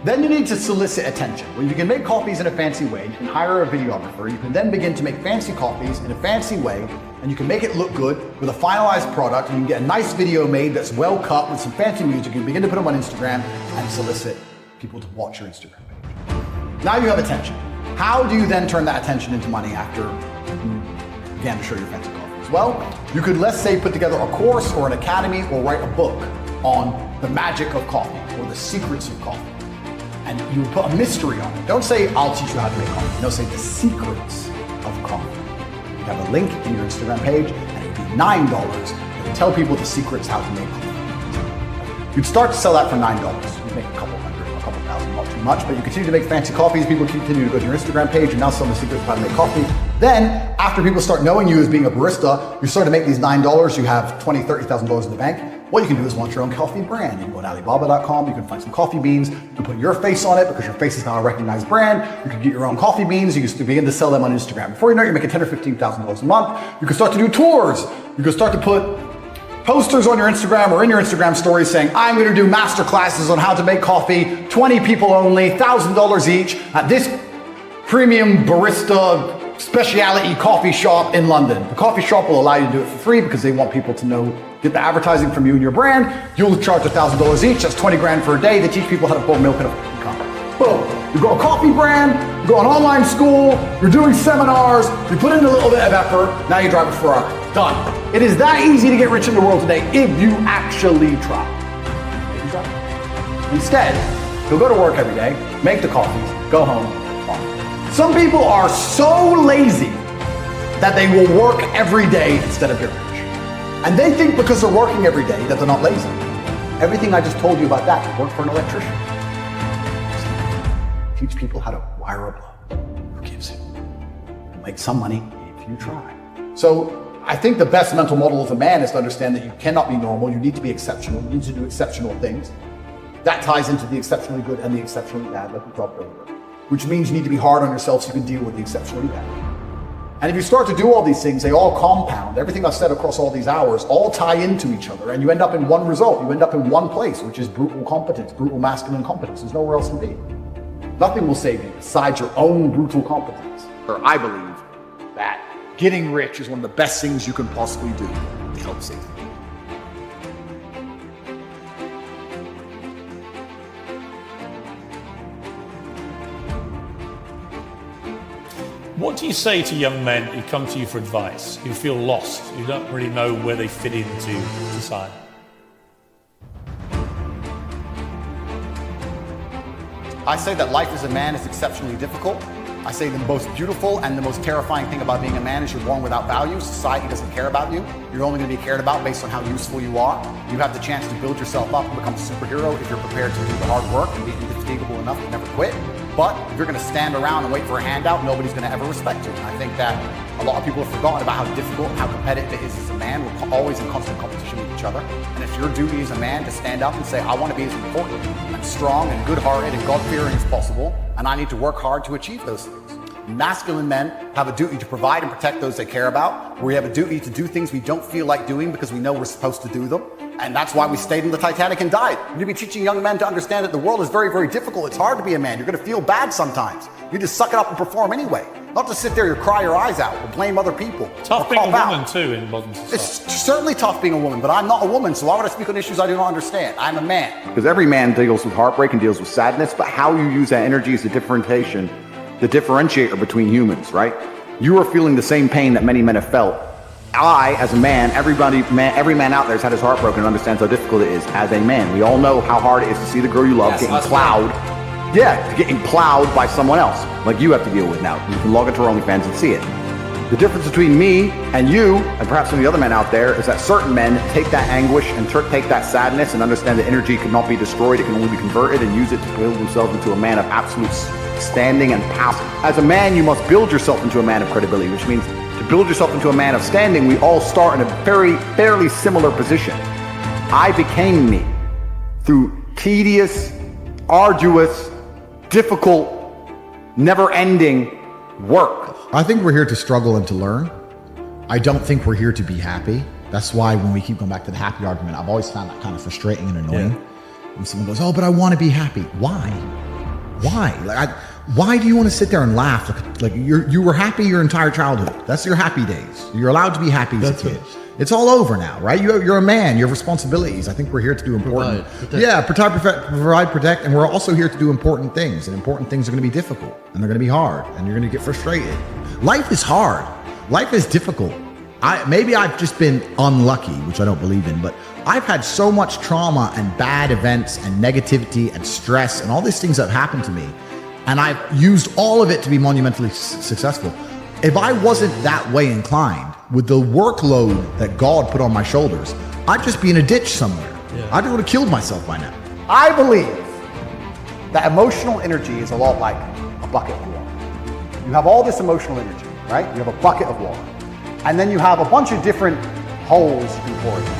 S4: Then you need to solicit attention. When you can make coffees in a fancy way, you can hire a videographer. You can then begin to make fancy coffees in a fancy way, and you can make it look good with a finalized product. And you can get a nice video made that's well cut with some fancy music. You can begin to put them on Instagram and solicit people to watch your Instagram page. Now you have attention. How do you then turn that attention into money after you began to show your fancy coffees? Well, you could, let's say, put together a course or an academy or write a book on the magic of coffee or the secrets of coffee. And you would put a mystery on it. Don't say, I'll teach you how to make coffee. No, say the secrets of coffee. You have a link in your Instagram page, and it would be $9. It would tell people the secrets how to make coffee. You'd start to sell that for $9. You'd make a couple hundred, a couple thousand, not too much, but you continue to make fancy coffees. People continue to go to your Instagram page and now sell the secrets of how to make coffee. Then, after people start knowing you as being a barista, you start to make these $9. You have $20,000, $30,000 in the bank. What you can do is launch your own coffee brand. You can go to Alibaba.com, you can find some coffee beans, you can put your face on it because your face is now a recognized brand. You can get your own coffee beans, you can begin to sell them on Instagram. Before you know it, you're making $10,000 or $15,000 a month. You can start to do tours. You can start to put posters on your Instagram or in your Instagram stories saying, I'm going to do master classes on how to make coffee, 20 people only, $1,000 each at this premium barista specialty coffee shop in London. The coffee shop will allow you to do it for free because they want people to know, get the advertising from you and your brand. You'll charge $1,000 each. That's 20 grand for a day. They teach people how to pour milk in a cup. Boom. You go a coffee brand, you go an online school, you're doing seminars, you put in a little bit of effort, now you drive a Ferrari. Done. It is that easy to get rich in the world today if you actually try. If you try. Instead, you'll go to work every day, make the coffees, go home. Some people are so lazy that they will work every day instead of get rich. And they think because they're working every day that they're not lazy. Everything I just told you about that could work for an electrician. Teach people how to wire a plug. Who gives it? You'll make some money if you try. So I think the best mental model of a man is to understand that you cannot be normal. You need to be exceptional. You need to do exceptional things. That ties into the exceptionally good and the exceptionally bad, like we talked earlier. Which means you need to be hard on yourself so you can deal with the exceptionally bad. And if you start to do all these things, they all compound. Everything I've said across all these hours all tie into each other, and you end up in one result. You end up in one place, which is brutal competence, brutal masculine competence. There's nowhere else to be. Nothing will save you besides your own brutal competence. Or I believe that getting rich is one of the best things you can possibly do to help save you.
S8: What do you say to young men who come to you for advice, who feel lost, who don't really know where they fit into society?
S1: I say that life as a man is exceptionally difficult. I say the most beautiful and the most terrifying thing about being a man is you're born without value. Society doesn't care about you. You're only going to be cared about based on how useful you are. You have the chance to build yourself up and become a superhero if you're prepared to do the hard work and be indefatigable enough to never quit. But if you're going to stand around and wait for a handout, nobody's going to ever respect you. And I think that A lot of people have forgotten about how difficult and how competitive it is as a man. We're always in constant competition with each other. And it's your duty as a man to stand up and say, I want to be as important and strong and good-hearted and God-fearing as possible, and I need to work hard to achieve those things. Masculine men have a duty to provide and protect those they care about. We have a duty to do things we don't feel like doing because we know we're supposed to do them. And that's why we stayed in the Titanic and died. You need to be teaching young men to understand that the world is very, very difficult. It's hard to be a man. You're going to feel bad sometimes. You just suck it up and perform anyway. Not to sit there and cry your eyes out or blame other people.
S8: Tough being a woman too in modern society.
S1: It's certainly tough being a woman, but I'm not a woman, so why would I speak on issues I do not understand? I'm a man.
S4: Because every man deals with heartbreak and deals with sadness, but how you use that energy is the differentiator between humans, right? You are feeling the same pain that many men have felt. I, as a man, every man out there has had his heart broken and understands how difficult it is as a man. We all know how hard it is to see the girl you love getting plowed. Yeah, getting plowed by someone else, like you have to deal with now. You can log into our OnlyFans and see it. The difference between me and you, and perhaps some of the other men out there, is that certain men take that anguish and take that sadness and understand that energy cannot be destroyed, it can only be converted, and use it to build themselves into a man of absolute standing and power. As a man, you must build yourself into a man of credibility, which means to build yourself into a man of standing, we all start in a fairly similar position. I became me through tedious, arduous, difficult, never-ending work.
S7: I think we're here to struggle and to learn. I don't think we're here to be happy. That's why when we keep going back to the happy argument, I've always found that kind of frustrating and annoying. When someone goes, oh, but I want to be happy. Why? Why? Why do you want to sit there and laugh? Like you were happy your entire childhood. That's your happy days. You're allowed to be happy as a kid. It's all over now, right? You're a man. You have responsibilities. I think we're here to do important. Provide, protect, and we're also here to do important things. And important things are going to be difficult, and they're going to be hard, and you're going to get frustrated. Life is hard. Life is difficult. Maybe I've just been unlucky, which I don't believe in, but I've had so much trauma and bad events and negativity and stress and all these things that have happened to me, and I've used all of it to be monumentally successful. If I wasn't that way inclined, with the workload that God put on my shoulders, I'd just be in a ditch somewhere. I would have killed myself by now.
S1: I believe that emotional energy is a lot like a bucket of water. You have all this emotional energy, right? You have a bucket of water. And then you have a bunch of different holes you can pour it in.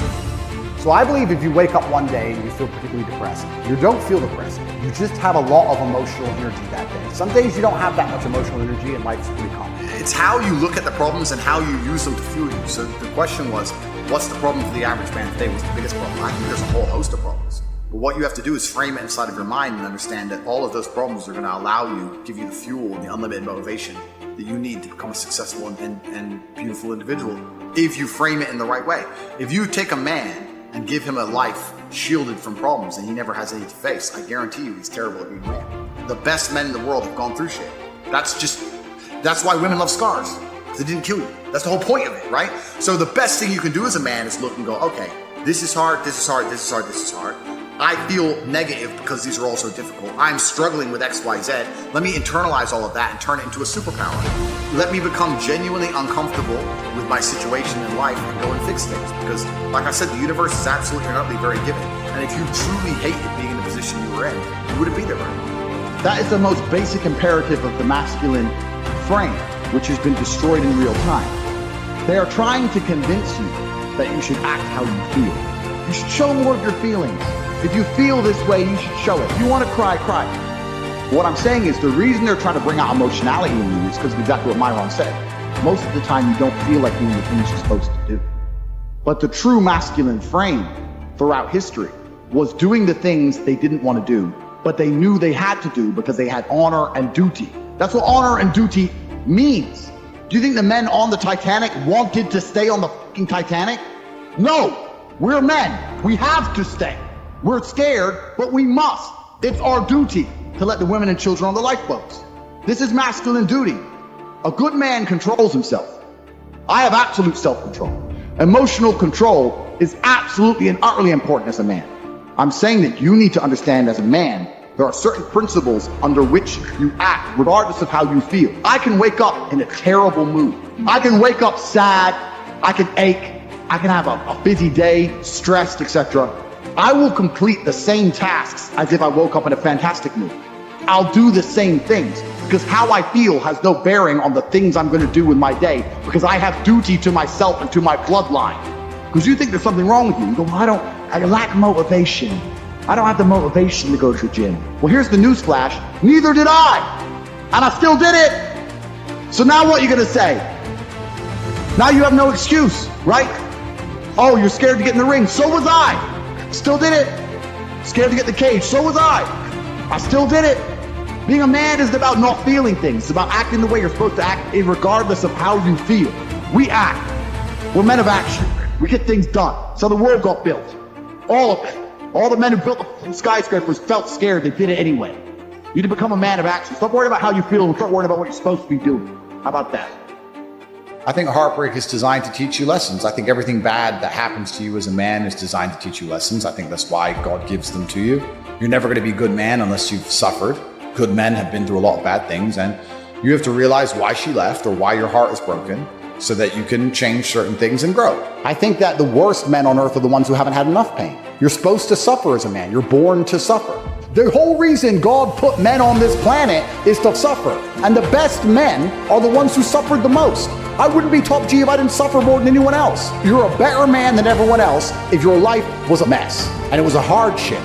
S1: So I believe if you wake up one day and you feel particularly depressed, you don't feel depressed. You just have a lot of emotional energy that day. Some days you don't have that much emotional energy and life's pretty calm. It's how you look at the problems and how you use them to fuel you. So the question was, what's the problem for the average man today? What's the biggest problem? I think there's a whole host of problems. But what you have to do is frame it inside of your mind and understand that all of those problems are going to allow you, give you the fuel and the unlimited motivation that you need to become a successful and beautiful individual if you frame it in the right way. If you take a man and give him a life shielded from problems and he never has any to face, I guarantee you he's terrible at being a man. The best men in the world have gone through shit. That's why women love scars, because it didn't kill you. That's the whole point of it, right? So the best thing you can do as a man is look and go, okay, this is hard, this is hard, this is hard, this is hard. I feel negative because these are all so difficult. I'm struggling with X, Y, Z. Let me internalize all of that and turn it into a superpower. Let me become genuinely uncomfortable with my situation in life and go and fix things. Because, like I said, the universe is absolutely and utterly very giving. And if you truly hated being in the position you were in, you wouldn't be there right now.
S4: That is the most basic imperative of the masculine frame, which has been destroyed in real time. They are trying to convince you that you should act how you feel. You should show more of your feelings. If you feel this way, you should show it. If you want to cry, cry. What I'm saying is the reason they're trying to bring out emotionality in you is because of exactly what Myron said. Most of the time, you don't feel like doing the things you're supposed to do. But the true masculine frame throughout history was doing the things they didn't want to do, but they knew they had to do because they had honor and duty. That's what honor and duty means. Do you think the men on the Titanic wanted to stay on the fucking Titanic? No, we're men. We have to stay. We're scared, but we must. It's our duty to let the women and children on the lifeboats. This is masculine duty. A good man controls himself. I have absolute self-control. Emotional control is absolutely and utterly important as a man. I'm saying that you need to understand as a man, there are certain principles under which you act regardless of how you feel. I can wake up in a terrible mood. I can wake up sad. I can ache. I can have a busy day, stressed, etc. I will complete the same tasks as if I woke up in a fantastic mood. I'll do the same things.
S1: because how I feel has no bearing on the things I'm going to do with my day, because I have duty to myself and to my bloodline. Because you think there's something wrong with you. You go, well, I lack motivation. I don't have the motivation to go to the gym. Well, here's the news flash. Neither did I. And I still did it. So now what are you going to say? Now you have no excuse, right? Oh, you're scared to get in the ring. So was I. Still did it. Scared to get in the cage. So was I. I still did it. Being a man isn't about not feeling things. It's about acting the way you're supposed to act regardless of how you feel. We act. We're men of action. We get things done. So the world got built. All of it. All the men who built the skyscrapers felt scared. They did it anyway. You need to become a man of action. Stop worrying about how you feel and start worrying about what you're supposed to be doing. How about that? I think heartbreak is designed to teach you lessons. I think everything bad that happens to you as a man is designed to teach you lessons. I think that's why God gives them to you. You're never going to be a good man unless you've suffered. Good men have been through a lot of bad things, and you have to realize why she left or why your heart is broken so that you can change certain things and grow. I think that the worst men on earth are the ones who haven't had enough pain. You're supposed to suffer as a man. You're born to suffer. The whole reason God put men on this planet is to suffer. And the best men are the ones who suffered the most. I wouldn't be top G if I didn't suffer more than anyone else. You're a better man than everyone else if your life was a mess and it was a hardship.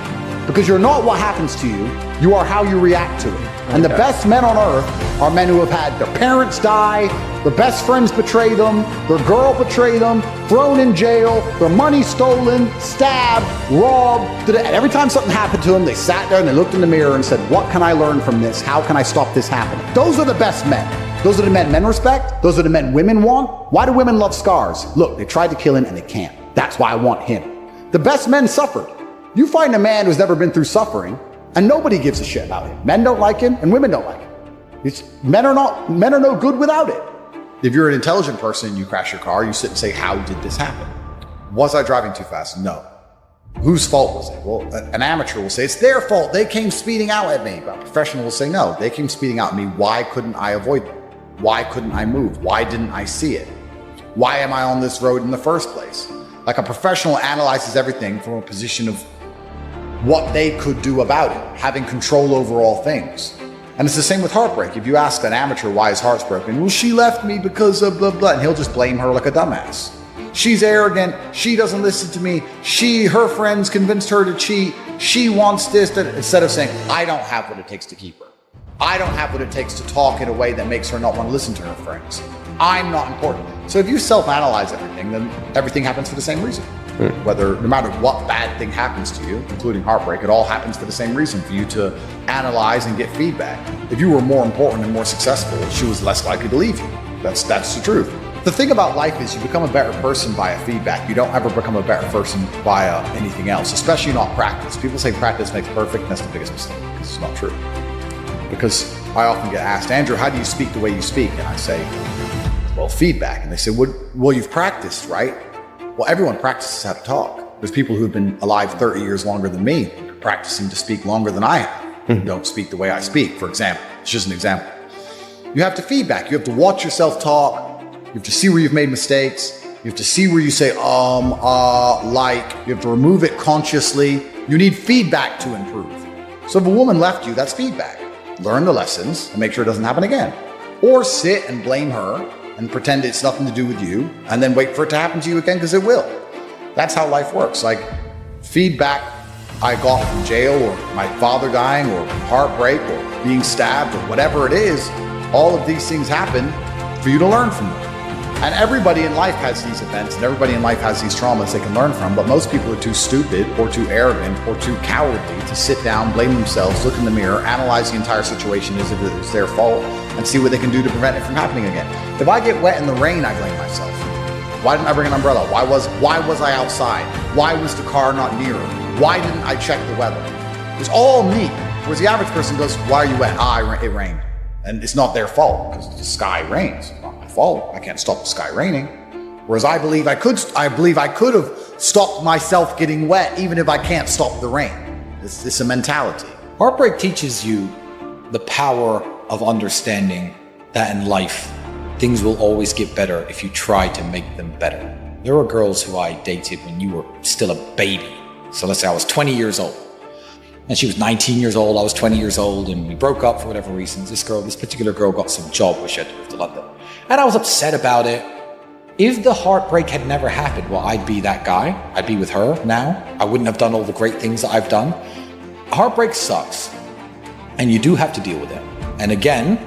S1: Because you're not what happens to you, you are how you react to it. And the best men on earth are men who have had their parents die, their best friends betray them, their girl betray them, thrown in jail, their money stolen, stabbed, robbed. And every time something happened to them, they sat there and they looked in the mirror and said, what can I learn from this? How can I stop this happening? Those are the best men. Those are the men respect. Those are the men women want. Why do women love scars? Look, they tried to kill him and they can't. That's why I want him. The best men suffered. You find a man who's never been through suffering and nobody gives a shit about him. Men don't like him and women don't like him. Men are no good without it. If you're an intelligent person and you crash your car, you sit and say, how did this happen? Was I driving too fast? No. Whose fault was it? Well, an amateur will say, it's their fault. They came speeding out at me. But a professional will say, no, they came speeding out at me. Why couldn't I avoid them? Why couldn't I move? Why didn't I see it? Why am I on this road in the first place? Like a professional analyzes everything from a position of what they could do about it, having control over all things. And it's the same with heartbreak. If you ask an amateur why his heart's broken, well, she left me because of blah, blah, and he'll just blame her like a dumbass. She's arrogant. She doesn't listen to me. Her friends convinced her to cheat. She wants this, that, instead of saying, I don't have what it takes to keep her. I don't have what it takes to talk in a way that makes her not want to listen to her friends. I'm not important. So if you self-analyze everything, then everything happens for the same reason. Whether, no matter what bad thing happens to you, including heartbreak, it all happens for the same reason, for you to analyze and get feedback. If you were more important and more successful, she was less likely to leave you. That's the truth. The thing about life is you become a better person via feedback. You don't ever become a better person via anything else, especially not practice. People say practice makes perfect, and that's the biggest mistake, because it's not true. Because I often get asked, Andrew, how do you speak the way you speak? And I say, well, feedback. And they say, well, you've practiced, right? Well, everyone practices how to talk. There's people who've been alive 30 years longer than me, practicing to speak longer than I have. Don't speak the way I speak, for example. It's just an example. You have to feedback. You have to watch yourself talk. You have to see where you've made mistakes. You have to see where you say, like. You have to remove it consciously. You need feedback to improve. So if a woman left you, that's feedback. Learn the lessons and make sure it doesn't happen again. Or sit and blame her and pretend it's nothing to do with you, and then wait for it to happen to you again, because it will. That's how life works. Like feedback I got from jail, or my father dying, or heartbreak, or being stabbed, or whatever it is, all of these things happen for you to learn from them. And everybody in life has these events, and everybody in life has these traumas they can learn from, but most people are too stupid, or too arrogant, or too cowardly to sit down, blame themselves, look in the mirror, analyze the entire situation as if it was their fault, and see what they can do to prevent it from happening again. If I get wet in the rain, I blame myself. Why didn't I bring an umbrella? Why was I outside? Why was the car not near? Why didn't I check the weather? It's all me. Whereas the average person goes, why are you wet? It rained. And it's not their fault, because the sky rains. It's not my fault. I can't stop the sky raining. Whereas I believe I could have stopped myself getting wet even if I can't stop the rain. It's a mentality.
S10: Heartbreak teaches you the power of understanding that in life, things will always get better if you try to make them better. There were girls who I dated when you were still a baby. So let's say I was 20 years old. And she was 19 years old, I was 20 years old, and we broke up for whatever reasons. This particular girl got some job where she had to move to London. And I was upset about it. If the heartbreak had never happened, well, I'd be that guy. I'd be with her now. I wouldn't have done all the great things that I've done. Heartbreak sucks, and you do have to deal with it. And again,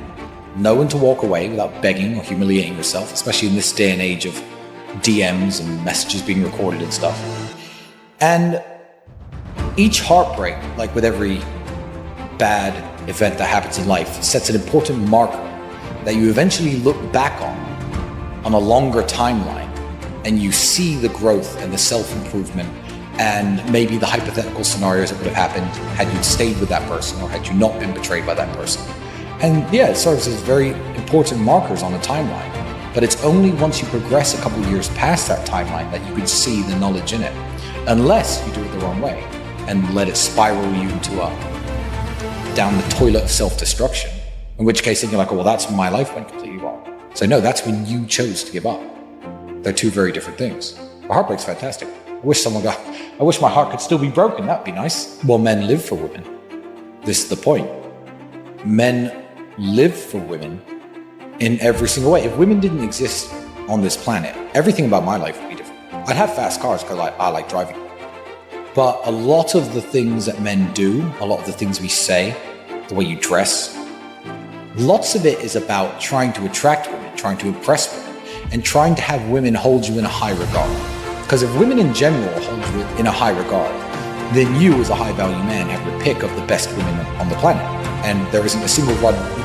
S10: know when to walk away without begging or humiliating yourself, especially in this day and age of DMs and messages being recorded and stuff. And each heartbreak, like with every bad event that happens in life, sets an important marker that you eventually look back on a longer timeline, and you see the growth and the self-improvement and maybe the hypothetical scenarios that would have happened had you stayed with that person or had you not been betrayed by that person. And yeah, it serves as very important markers on the timeline. But it's only once you progress a couple of years past that timeline that you can see the knowledge in it, unless you do it the wrong way and let it spiral you into down the toilet of self-destruction. In which case then you're like, oh, well, that's when my life went completely wrong. So no, that's when you chose to give up. They're two very different things. A heartbreak's fantastic. I wish my heart could still be broken. That'd be nice. Well, men live for women. This is the point. Men live for women in every single way. If women didn't exist on this planet, everything about my life would be different. I'd have fast cars because I like driving. But a lot of the things that men do, a lot of the things we say, the way you dress, lots of it is about trying to attract women, trying to impress women, and trying to have women hold you in a high regard. Because if women in general hold you in a high regard, then you as a high value man have your pick of the best women on the planet. And there isn't a single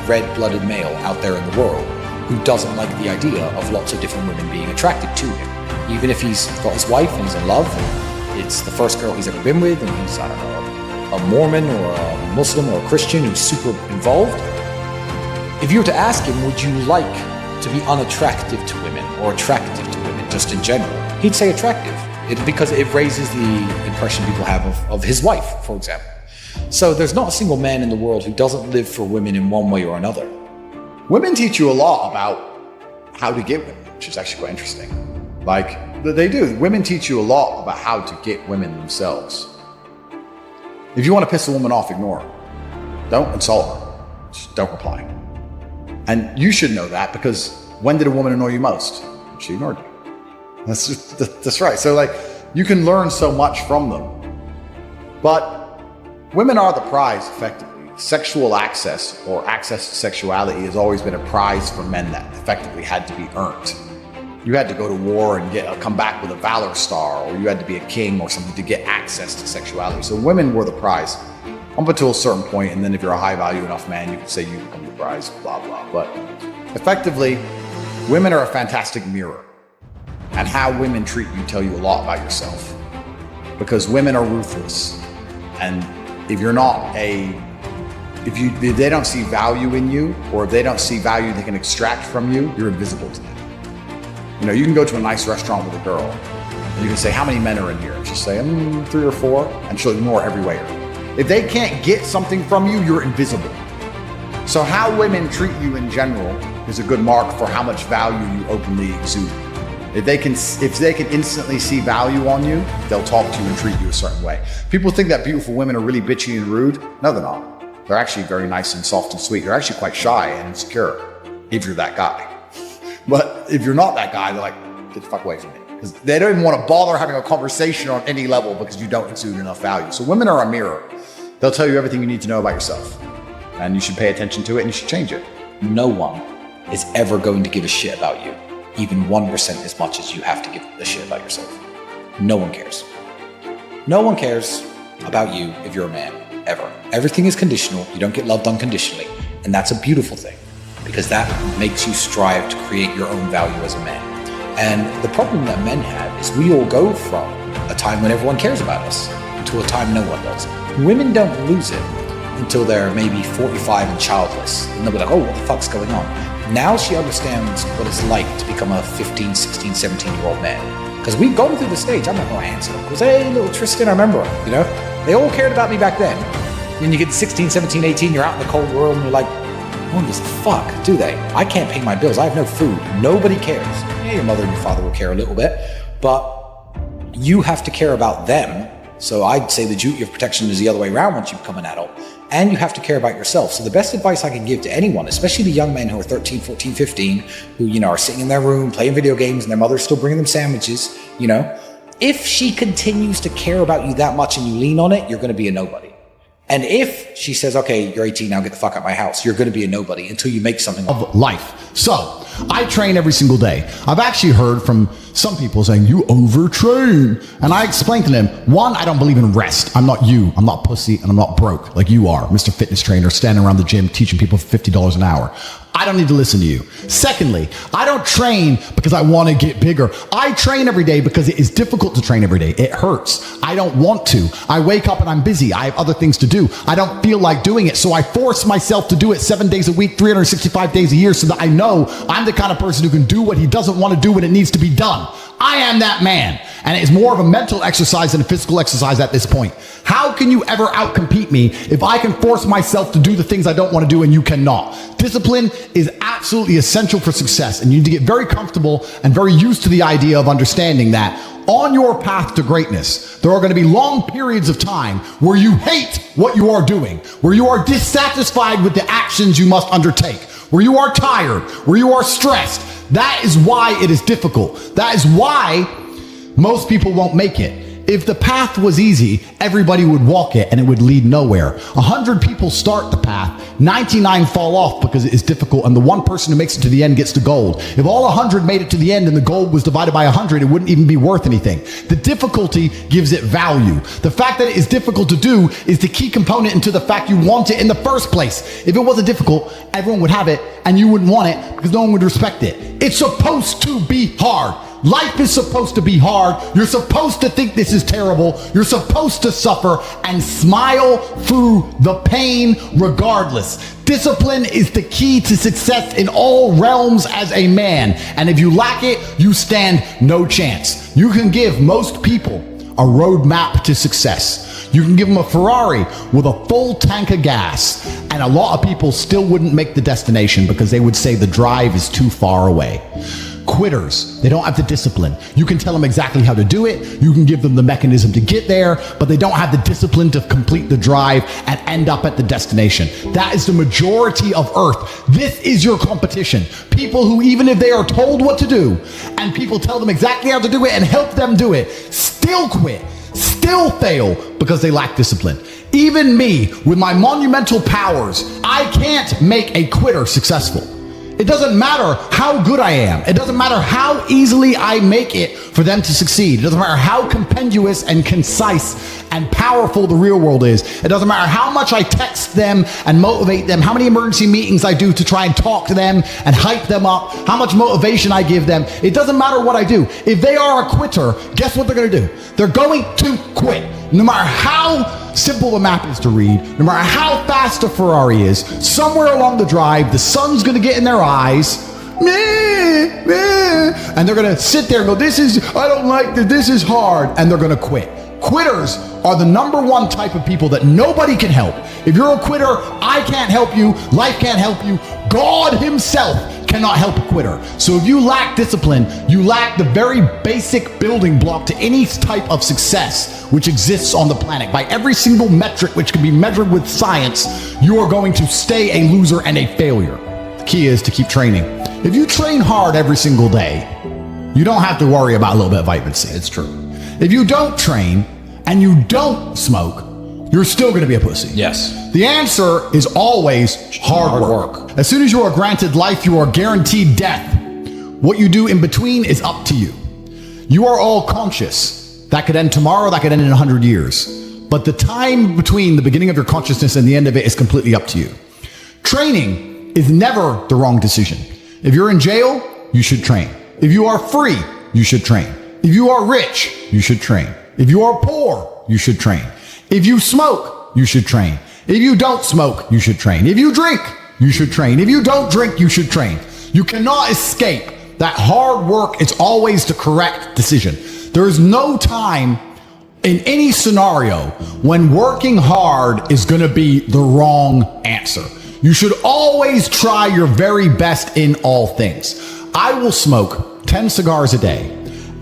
S10: red-blooded male out there in the world who doesn't like the idea of lots of different women being attracted to him. Even if he's got his wife and he's in love, and it's the first girl he's ever been with, and he's, I don't know, a Mormon or a Muslim or a Christian who's super involved. If you were to ask him, would you like to be unattractive to women or attractive to women just in general, he'd say attractive. Because it raises the impression people have of his wife, for example. So there's not a single man in the world who doesn't live for women in one way or another.
S1: Women teach you a lot about how to get women, which is actually quite interesting. Like, they do. Women teach you a lot about how to get women themselves. If you want to piss a woman off, ignore her. Don't insult her. Just don't reply. And you should know that, because when did a woman annoy you most? She ignored you. That's right. So like, you can learn so much from them. But women are the prize, effectively. Sexual access or access to sexuality has always been a prize for men that effectively had to be earned. You had to go to war and come back with a Valor Star, or you had to be a king or something to get access to sexuality. So women were the prize up until a certain point, and then if you're a high value enough man, you could say you become the prize, blah, blah. But effectively, women are a fantastic mirror. And how women treat you tell you a lot about yourself. Because women are ruthless. And if they don't see value in you, or if they don't see value they can extract from you, you're invisible to them. You know, you can go to a nice restaurant with a girl, and you can say, how many men are in here? And she'll say, 3 or 4, and she'll ignore every waiter. If they can't get something from you, you're invisible. So how women treat you in general is a good mark for how much value you openly exude. If they can instantly see value on you, they'll talk to you and treat you a certain way. People think that beautiful women are really bitchy and rude. No, they're not. They're actually very nice and soft and sweet. They're actually quite shy and insecure, if you're that guy. But if you're not that guy, they're like, get the fuck away from me. Because they don't even want to bother having a conversation on any level because you don't exude enough value. So women are a mirror. They'll tell you everything you need to know about yourself. And you should pay attention to it and you should change it.
S10: No one is ever going to give a shit about you, even 1% as much as you have to give a shit about yourself. No one cares. No one cares about you if you're a man, ever. Everything is conditional. You don't get loved unconditionally. And that's a beautiful thing, because that makes you strive to create your own value as a man. And the problem that men have is we all go from a time when everyone cares about us to a time no one does. Women don't lose it until they're maybe 45 and childless. And they'll be like, oh, what the fuck's going on? Now she understands what it's like to become a 15, 16, 17-year-old man. Because we've gone through the stage. I'm not going to answer them. Because, hey, little Tristan, I remember her, you know? They all cared about me back then. When you get 16, 17, 18, you're out in the cold world and you're like, no one gives a fuck, do they? I can't pay my bills. I have no food. Nobody cares. Yeah, your mother and your father will care a little bit, but you have to care about them So I'd say the duty of protection is the other way around once you become an adult. And you have to care about yourself. So the best advice I can give to anyone, especially the young men who are 13, 14, 15, who, you know, are sitting in their room playing video games and their mother's still bringing them sandwiches, you know, if she continues to care about you that much and you lean on it, you're going to be a nobody. And if she says, okay, you're 18 now, get the fuck out of my house, you're going to be a nobody until you make something
S1: of life. So I train every single day. I've actually heard from some people saying, you overtrain. And I explained to them, one, I don't believe in rest. I'm not you. I'm not pussy and I'm not broke like you are, Mr. Fitness Trainer, standing around the gym teaching people for $50 an hour. I don't need to listen to you. Secondly, I don't train because I want to get bigger. I train every day because it is difficult to train every day. It hurts. I don't want to. I wake up and I'm busy. I have other things to do. I don't feel like doing it. So I force myself to do it 7 days a week, 365 days a year, so that I know I'm the kind of person who can do what he doesn't want to do when it needs to be done. I am that man. And it's more of a mental exercise than a physical exercise at this point. How can you ever outcompete me if I can force myself to do the things I don't want to do and you cannot? Discipline is absolutely essential for success, and you need to get very comfortable and very used to the idea of understanding that on your path to greatness, there are going to be long periods of time where you hate what you are doing, where you are dissatisfied with the actions you must undertake, where you are tired, where you are stressed. That is why it is difficult. That is why most people won't make it. If the path was easy, everybody would walk it and it would lead nowhere. 100 people start the path, 99 fall off because it is difficult, and the one person who makes it to the end gets the gold. If all 100 made it to the end and the gold was divided by 100, it wouldn't even be worth anything. The difficulty gives it value. The fact that it is difficult to do is the key component into the fact you want it in the first place. If it wasn't difficult, everyone would have it and you wouldn't want it because no one would respect it. It's supposed to be hard. Life is supposed to be hard. You're supposed to think this is terrible. You're supposed to suffer and smile through the pain regardless. Discipline is the key to success in all realms as a man. And if you lack it, you stand no chance. You can give most people a roadmap to success. You can give them a Ferrari with a full tank of gas, and a lot of people still wouldn't make the destination because they would say the drive is too far away. Quitters, they don't have the discipline. You can tell them exactly how to do it. You can give them the mechanism to get there, but they don't have the discipline to complete the drive and end up at the destination. That is the majority of Earth. This is your competition. People who, even if they are told what to do and people tell them exactly how to do it and help them do it, still quit, still fail because they lack discipline. Even me, with my monumental powers, I can't make a quitter successful. It doesn't matter how good I am. It doesn't matter how easily I make it for them to succeed. It doesn't matter how compendious and concise and powerful the real world is. It doesn't matter how much I text them and motivate them, how many emergency meetings I do to try and talk to them and hype them up, how much motivation I give them. It doesn't matter what I do. If they are a quitter, guess what they're going to do? They're going to quit. No matter how simple the map is to read, no matter how fast a Ferrari is, somewhere along the drive, the sun's going to get in their eyes, and they're going to sit there and go, I don't like this, this is hard, and they're going to quit. Quitters are the number one type of people that nobody can help. If you're a quitter, I can't help you, life can't help you, God himself cannot help a quitter. So if you lack discipline, you lack the very basic building block to any type of success which exists on the planet. By every single metric which can be measured with science, you are going to stay a loser and a failure. The key is to keep training. If you train hard every single day, you don't have to worry about a little bit of vitamin C. It's true. If you don't train and you don't smoke, you're still going to be a pussy.
S10: Yes.
S1: The answer is always hard work. As soon as you are granted life, you are guaranteed death. What you do in between is up to you. You are all conscious. That could end tomorrow, that could end in 100 years. But the time between the beginning of your consciousness and the end of it is completely up to you. Training is never the wrong decision. If you're in jail, you should train. If you are free, you should train. If you are rich, you should train. If you are poor, you should train. If you smoke, you should train. If you don't smoke, you should train. If you drink, you should train. If you don't drink, you should train. You cannot escape that hard work is always the correct decision. There is no time in any scenario when working hard is going to be the wrong answer. You should always try your very best in all things. I will smoke 10 cigars a day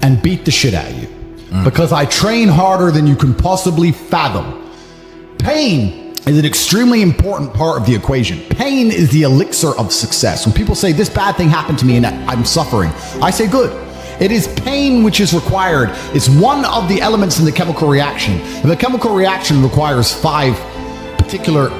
S1: and beat the shit out of you. because I train harder than you can possibly fathom. Pain is an extremely important part of the equation. Pain is the elixir of success. When people say this bad thing happened to me and I'm suffering, I say good. It is pain which is required. It's one of the elements in the chemical reaction. If the chemical reaction requires 5 particular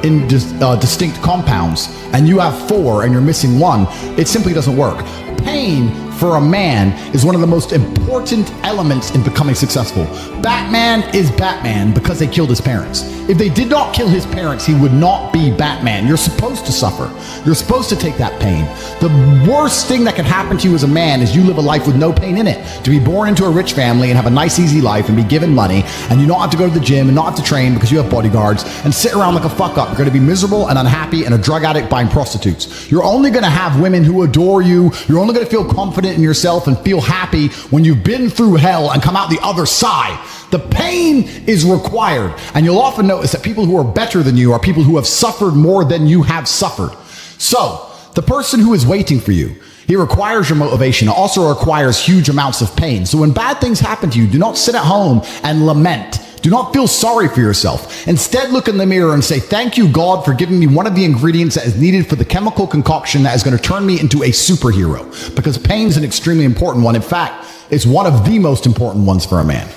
S1: distinct compounds and you have 4 and you're missing 1, it simply doesn't work. Pain for a man is one of the most important elements in becoming successful. Batman is Batman because they killed his parents. If they did not kill his parents, he would not be Batman. You're supposed to suffer. You're supposed to take that pain. The worst thing that can happen to you as a man is you live a life with no pain in it. To be born into a rich family and have a nice easy life and be given money and you don't have to go to the gym and not have to train because you have bodyguards and sit around like a fuck up. You're going to be miserable and unhappy and a drug addict buying prostitutes. You're only going to have women who adore you. You're only going to feel confident in yourself and feel happy when you've been through hell and come out the other side. The pain is required. And you'll often notice that people who are better than you are people who have suffered more than you have suffered. So the person who is waiting for you, he requires your motivation. It also requires huge amounts of pain. So when bad things happen to you, do not sit at home and lament. Do not feel sorry for yourself. Instead, look in the mirror and say, thank you, God, for giving me one of the ingredients that is needed for the chemical concoction that is going to turn me into a superhero. Because pain is an extremely important one. In fact, it's one of the most important ones for a man.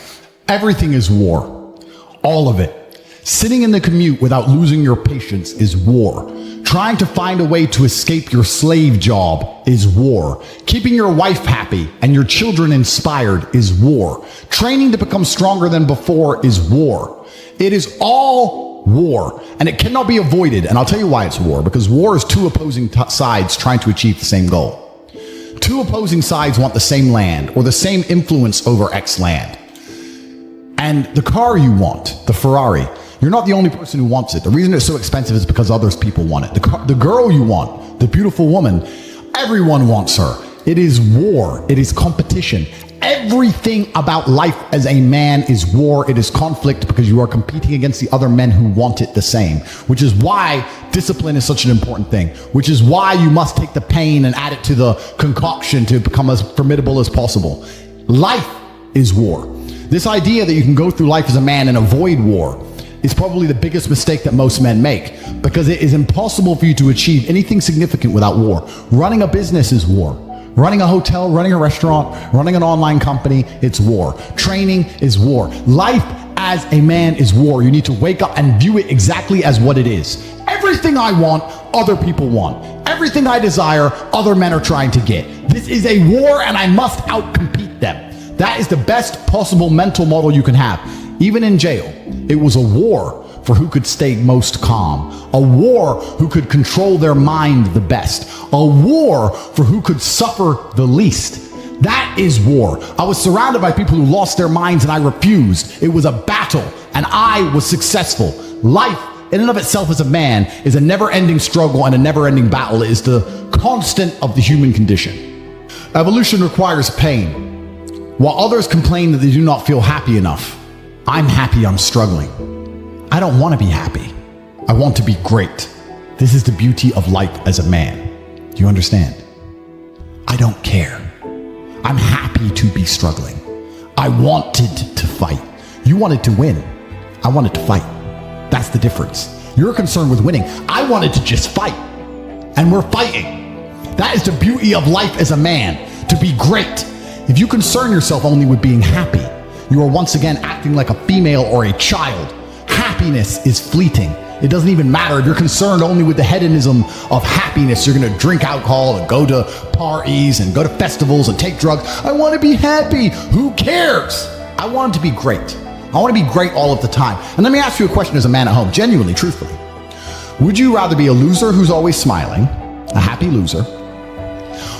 S1: Everything is war. All of it. Sitting in the commute without losing your patience is war. Trying to find a way to escape your slave job is war. Keeping your wife happy and your children inspired is war. Training to become stronger than before is war. It is all war, and it cannot be avoided. And I'll tell you why it's war, because war is 2 opposing sides trying to achieve the same goal. 2 opposing sides want the same land or the same influence over X land. And the car you want, the Ferrari, you're not the only person who wants it. The reason it's so expensive is because others people want it. The girl you want, the beautiful woman, everyone wants her. It is war. It is competition. Everything about life as a man is war. It is conflict because you are competing against the other men who want it the same, which is why discipline is such an important thing, which is why you must take the pain and add it to the concoction to become as formidable as possible. Life is war. This idea that you can go through life as a man and avoid war is probably the biggest mistake that most men make, because it is impossible for you to achieve anything significant without war. Running a business is war. Running a hotel, running a restaurant, running an online company, it's war. Training is war. Life as a man is war. You need to wake up and view it exactly as what it is. Everything I want, other people want. Everything I desire, other men are trying to get. This is a war and I must outcompete them. That is the best possible mental model you can have. Even in jail, it was a war for who could stay most calm, a war who could control their mind the best, a war for who could suffer the least. That is war. I was surrounded by people who lost their minds and I refused. It was a battle and I was successful. Life in and of itself as a man is a never-ending struggle and a never-ending battle. It is the constant of the human condition. Evolution requires pain. While others complain that they do not feel happy enough, I'm happy I'm struggling. I don't want to be happy. I want to be great. This is the beauty of life as a man. Do you understand? I don't care. I'm happy to be struggling. I wanted to fight. You wanted to win. I wanted to fight. That's the difference. You're concerned with winning. I wanted to just fight. And we're fighting. That is the beauty of life as a man, to be great. If you concern yourself only with being happy, you are once again acting like a female or a child. Happiness is fleeting. It doesn't even matter if you're concerned only with the hedonism of happiness. You're going to drink alcohol and go to parties and go to festivals and take drugs. I want to be happy. Who cares? I want to be great. I want to be great all of the time. And let me ask you a question as a man at home, genuinely, truthfully. Would you rather be a loser who's always smiling, a happy loser,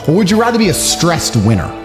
S1: or would you rather be a stressed winner?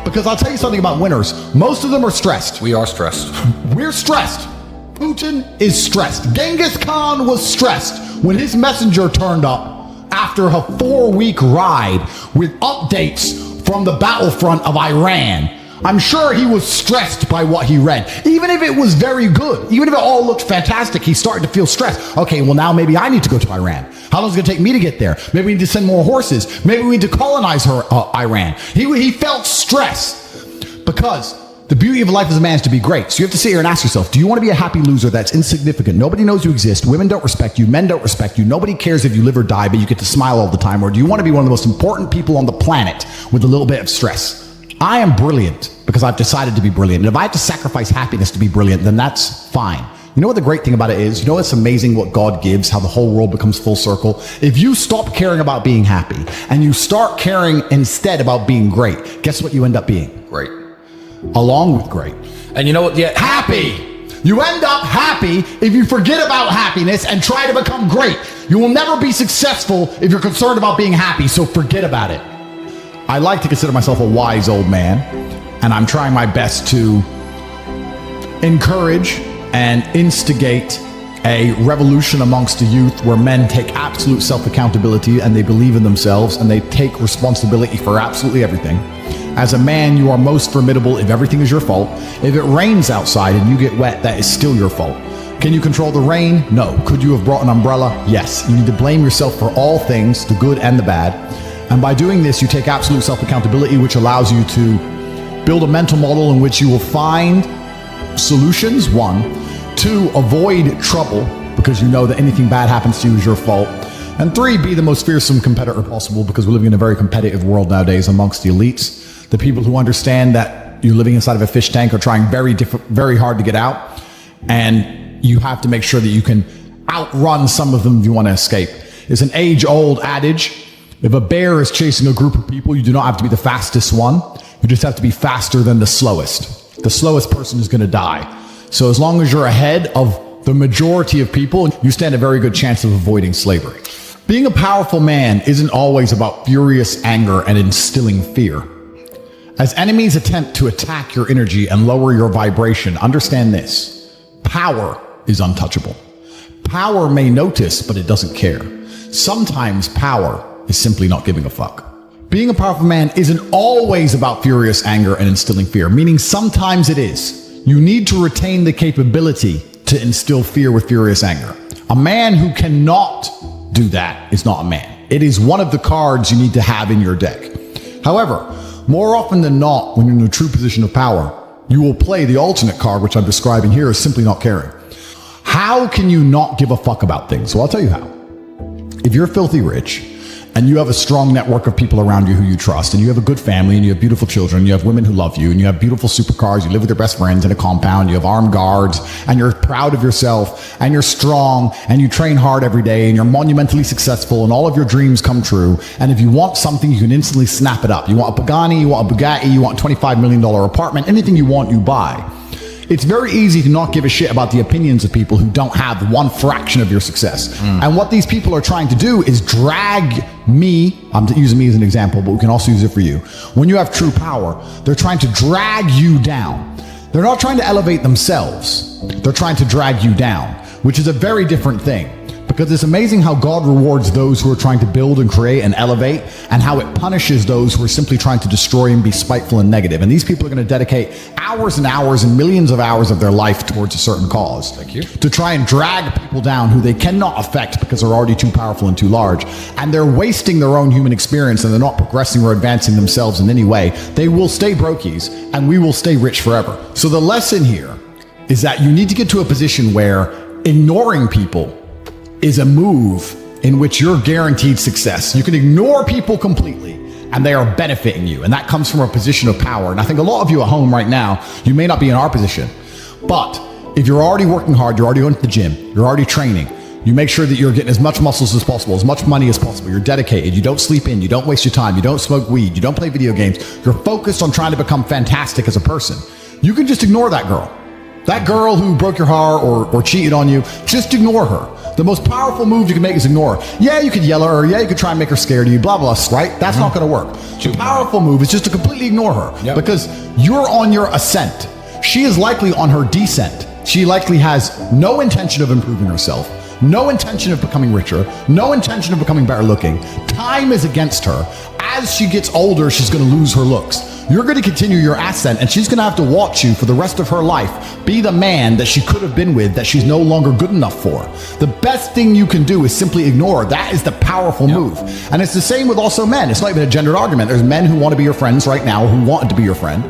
S1: Because I'll tell you something about winners. Most of them are stressed.
S11: We are stressed.
S1: We're stressed. Putin is stressed. Genghis Khan was stressed when his messenger turned up after a 4-week ride with updates from the battlefront of Iran. I'm sure he was stressed by what he read. Even if it was very good, even if it all looked fantastic, he started to feel stressed. Okay, well now maybe I need to go to Iran. How long is it going to take me to get there? Maybe we need to send more horses. Maybe we need to colonize Iran. He felt stress because The beauty of life as a man is to be great. So you have to sit here and ask yourself, do you want to be a happy loser that's insignificant? Nobody knows you exist. Women don't respect you. Men don't respect you. Nobody cares if you live or die, but you get to smile all the time. Or do you want to be one of the most important people on the planet with a little bit of stress? I am brilliant because I've decided to be brilliant. And if I have to sacrifice happiness to be brilliant, then that's fine. You know what the great thing about it is? You know it's amazing what God gives, how the whole world becomes full circle? If you stop caring about being happy and you start caring instead about being great, guess what you end up being?
S11: Great.
S1: Along with great.
S11: And you know what? Yeah,
S1: Happy. You end up happy if you forget about happiness and try to become great. You will never be successful if you're concerned about being happy, so forget about it. I like to consider myself a wise old man, and I'm trying my best to encourage and instigate a revolution amongst the youth where men take absolute self-accountability and they believe in themselves and they take responsibility for absolutely everything. As a man, you are most formidable if everything is your fault. If it rains outside and you get wet, that is still your fault. Can you control the rain? No. Could you have brought an umbrella? Yes. You need to blame yourself for all things, the good and the bad. And by doing this, you take absolute self-accountability, which allows you to build a mental model in which you will find solutions, 1. 2, avoid trouble, because you know that anything bad happens to you is your fault. And 3, be the most fearsome competitor possible, because we're living in a very competitive world nowadays amongst the elites. The people who understand that you're living inside of a fish tank are trying very hard to get out. And you have to make sure that you can outrun some of them if you want to escape. It's an age-old adage. If a bear is chasing a group of people, you do not have to be the fastest one. You just have to be faster than the slowest. The slowest person is going to die. So as long as you're ahead of the majority of people, you stand a very good chance of avoiding slavery. Being a powerful man isn't always about furious anger and instilling fear. As enemies attempt to attack your energy and lower your vibration, understand this: power is untouchable. Power may notice, but it doesn't care. Sometimes power is simply not giving a fuck. Being a powerful man isn't always about furious anger and instilling fear, meaning sometimes it is. You need to retain the capability to instill fear with furious anger. A man who cannot do that is not a man. It is one of the cards you need to have in your deck. However, more often than not, when you're in a true position of power, you will play the alternate card, which I'm describing here as simply not caring. How can you not give a fuck about things? Well, I'll tell you how. If you're filthy rich, and you have a strong network of people around you who you trust, and you have a good family, and you have beautiful children, you have women who love you, and you have beautiful supercars, you live with your best friends in a compound, you have armed guards, and you're proud of yourself, and you're strong, and you train hard every day, and you're monumentally successful, and all of your dreams come true, and if you want something, you can instantly snap it up. You want a Pagani, you want a Bugatti, you want a $25 million apartment, anything you want, you buy. It's very easy to not give a shit about the opinions of people who don't have one fraction of your success. And what these people are trying to do is drag me, I'm using me as an example, but we can also use it for you. When you have true power, they're trying to drag you down. They're not trying to elevate themselves. They're trying to drag you down, which is a very different thing. Because it's amazing how God rewards those who are trying to build and create and elevate, and how it punishes those who are simply trying to destroy and be spiteful and negative. And these people are going to dedicate hours and hours and millions of hours of their life towards a certain cause. Thank you. To try and drag people down who they cannot affect because they're already too powerful and too large. And they're wasting their own human experience, and they're not progressing or advancing themselves in any way. They will stay brokies, and we will stay rich forever. So the lesson here is that you need to get to a position where ignoring people is a move in which you're guaranteed success. You can ignore people completely and they are benefiting you. And that comes from a position of power. And I think a lot of you at home right now, you may not be in our position, but if you're already working hard, you're already going to the gym, you're already training, you make sure that you're getting as much muscles as possible, as much money as possible, you're dedicated, you don't sleep in, you don't waste your time, you don't smoke weed, you don't play video games, you're focused on trying to become fantastic as a person. You can just ignore that girl. That girl who broke your heart or cheated on you, just ignore her. The most powerful move you can make is ignore her. Yeah, you could yell at her. Yeah, you could try and make her scared of you, blah, blah, right? That's not going to work. The powerful move is just to completely ignore her because you're on your ascent. She is likely on her descent. She likely has no intention of improving herself, no intention of becoming richer, no intention of becoming better looking. Time is against her. As she gets older, she's going to lose her looks. You're going to continue your ascent, and she's going to have to watch you for the rest of her life be the man that she could have been with that she's no longer good enough for. The best thing you can do is simply ignore. That is the powerful move. And it's the same with also men. It's not even a gendered argument. There's men who want to be your friends right now, who wanted to be your friend.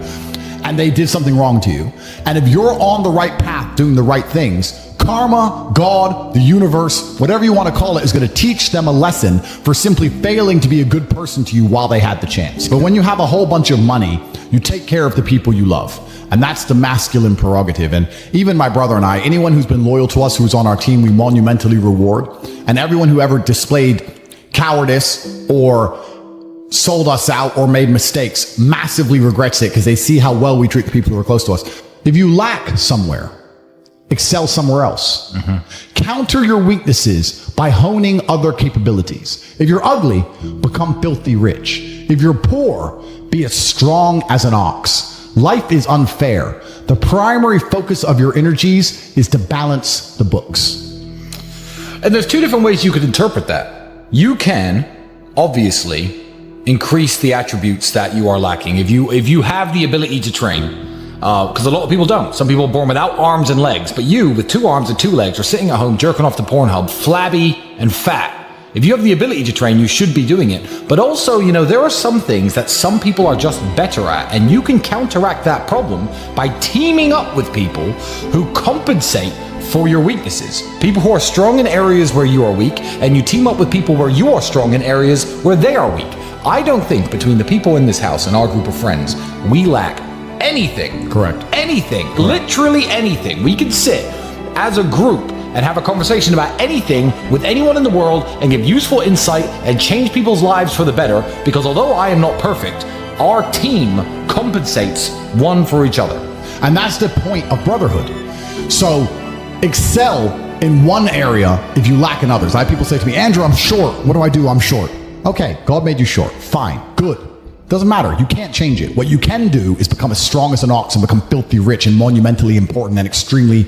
S1: and they did something wrong to you. And if you're on the right path doing the right things, karma, God, the universe, whatever you want to call it, is going to teach them a lesson for simply failing to be a good person to you while they had the chance. But when you have a whole bunch of money, you take care of the people you love. And that's the masculine prerogative. And even my brother and I, anyone who's been loyal to us, who's on our team, we monumentally reward. And everyone who ever displayed cowardice or sold us out or made mistakes massively regrets it because they see how well we treat the people who are close to us. If you lack somewhere, excel somewhere else. Counter your weaknesses by honing other capabilities. If you're ugly, become filthy rich. If you're poor, be as strong as an ox. Life is unfair. The primary focus of your energies is to balance the books.
S10: And there's two different ways you could interpret that. You can, obviously, increase the attributes that you are lacking. If you have the ability to train, because a lot of people don't. Some people are born without arms and legs, but you, with 2 arms and 2 legs, are sitting at home jerking off to Pornhub, flabby and fat. If you have the ability to train, you should be doing it. But also, there are some things that some people are just better at, and you can counteract that problem by teaming up with people who compensate for your weaknesses. People who are strong in areas where you are weak, and you team up with people where you are strong in areas where they are weak. I don't think between the people in this house and our group of friends, we lack anything.
S1: Correct.
S10: Anything. Correct. Literally anything. We can sit as a group and have a conversation about anything with anyone in the world and give useful insight and change people's lives for the better, because although I am not perfect, our team compensates one for each other.
S1: And that's the point of brotherhood. So excel in one area if you lack in others. I have people say to me, Andrew, I'm short. What do I do? I'm short. Okay, God made you short. Fine, good. Doesn't matter. You can't change it. What you can do is become as strong as an ox and become filthy rich and monumentally important and extremely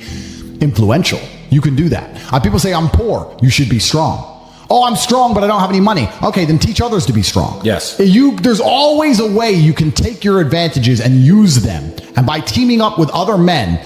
S1: influential. You can do that. People say, I'm poor. You should be strong. Oh, I'm strong, but I don't have any money. Okay, then teach others to be strong.
S10: Yes.
S1: There's always a way you can take your advantages and use them. And by teaming up with other men,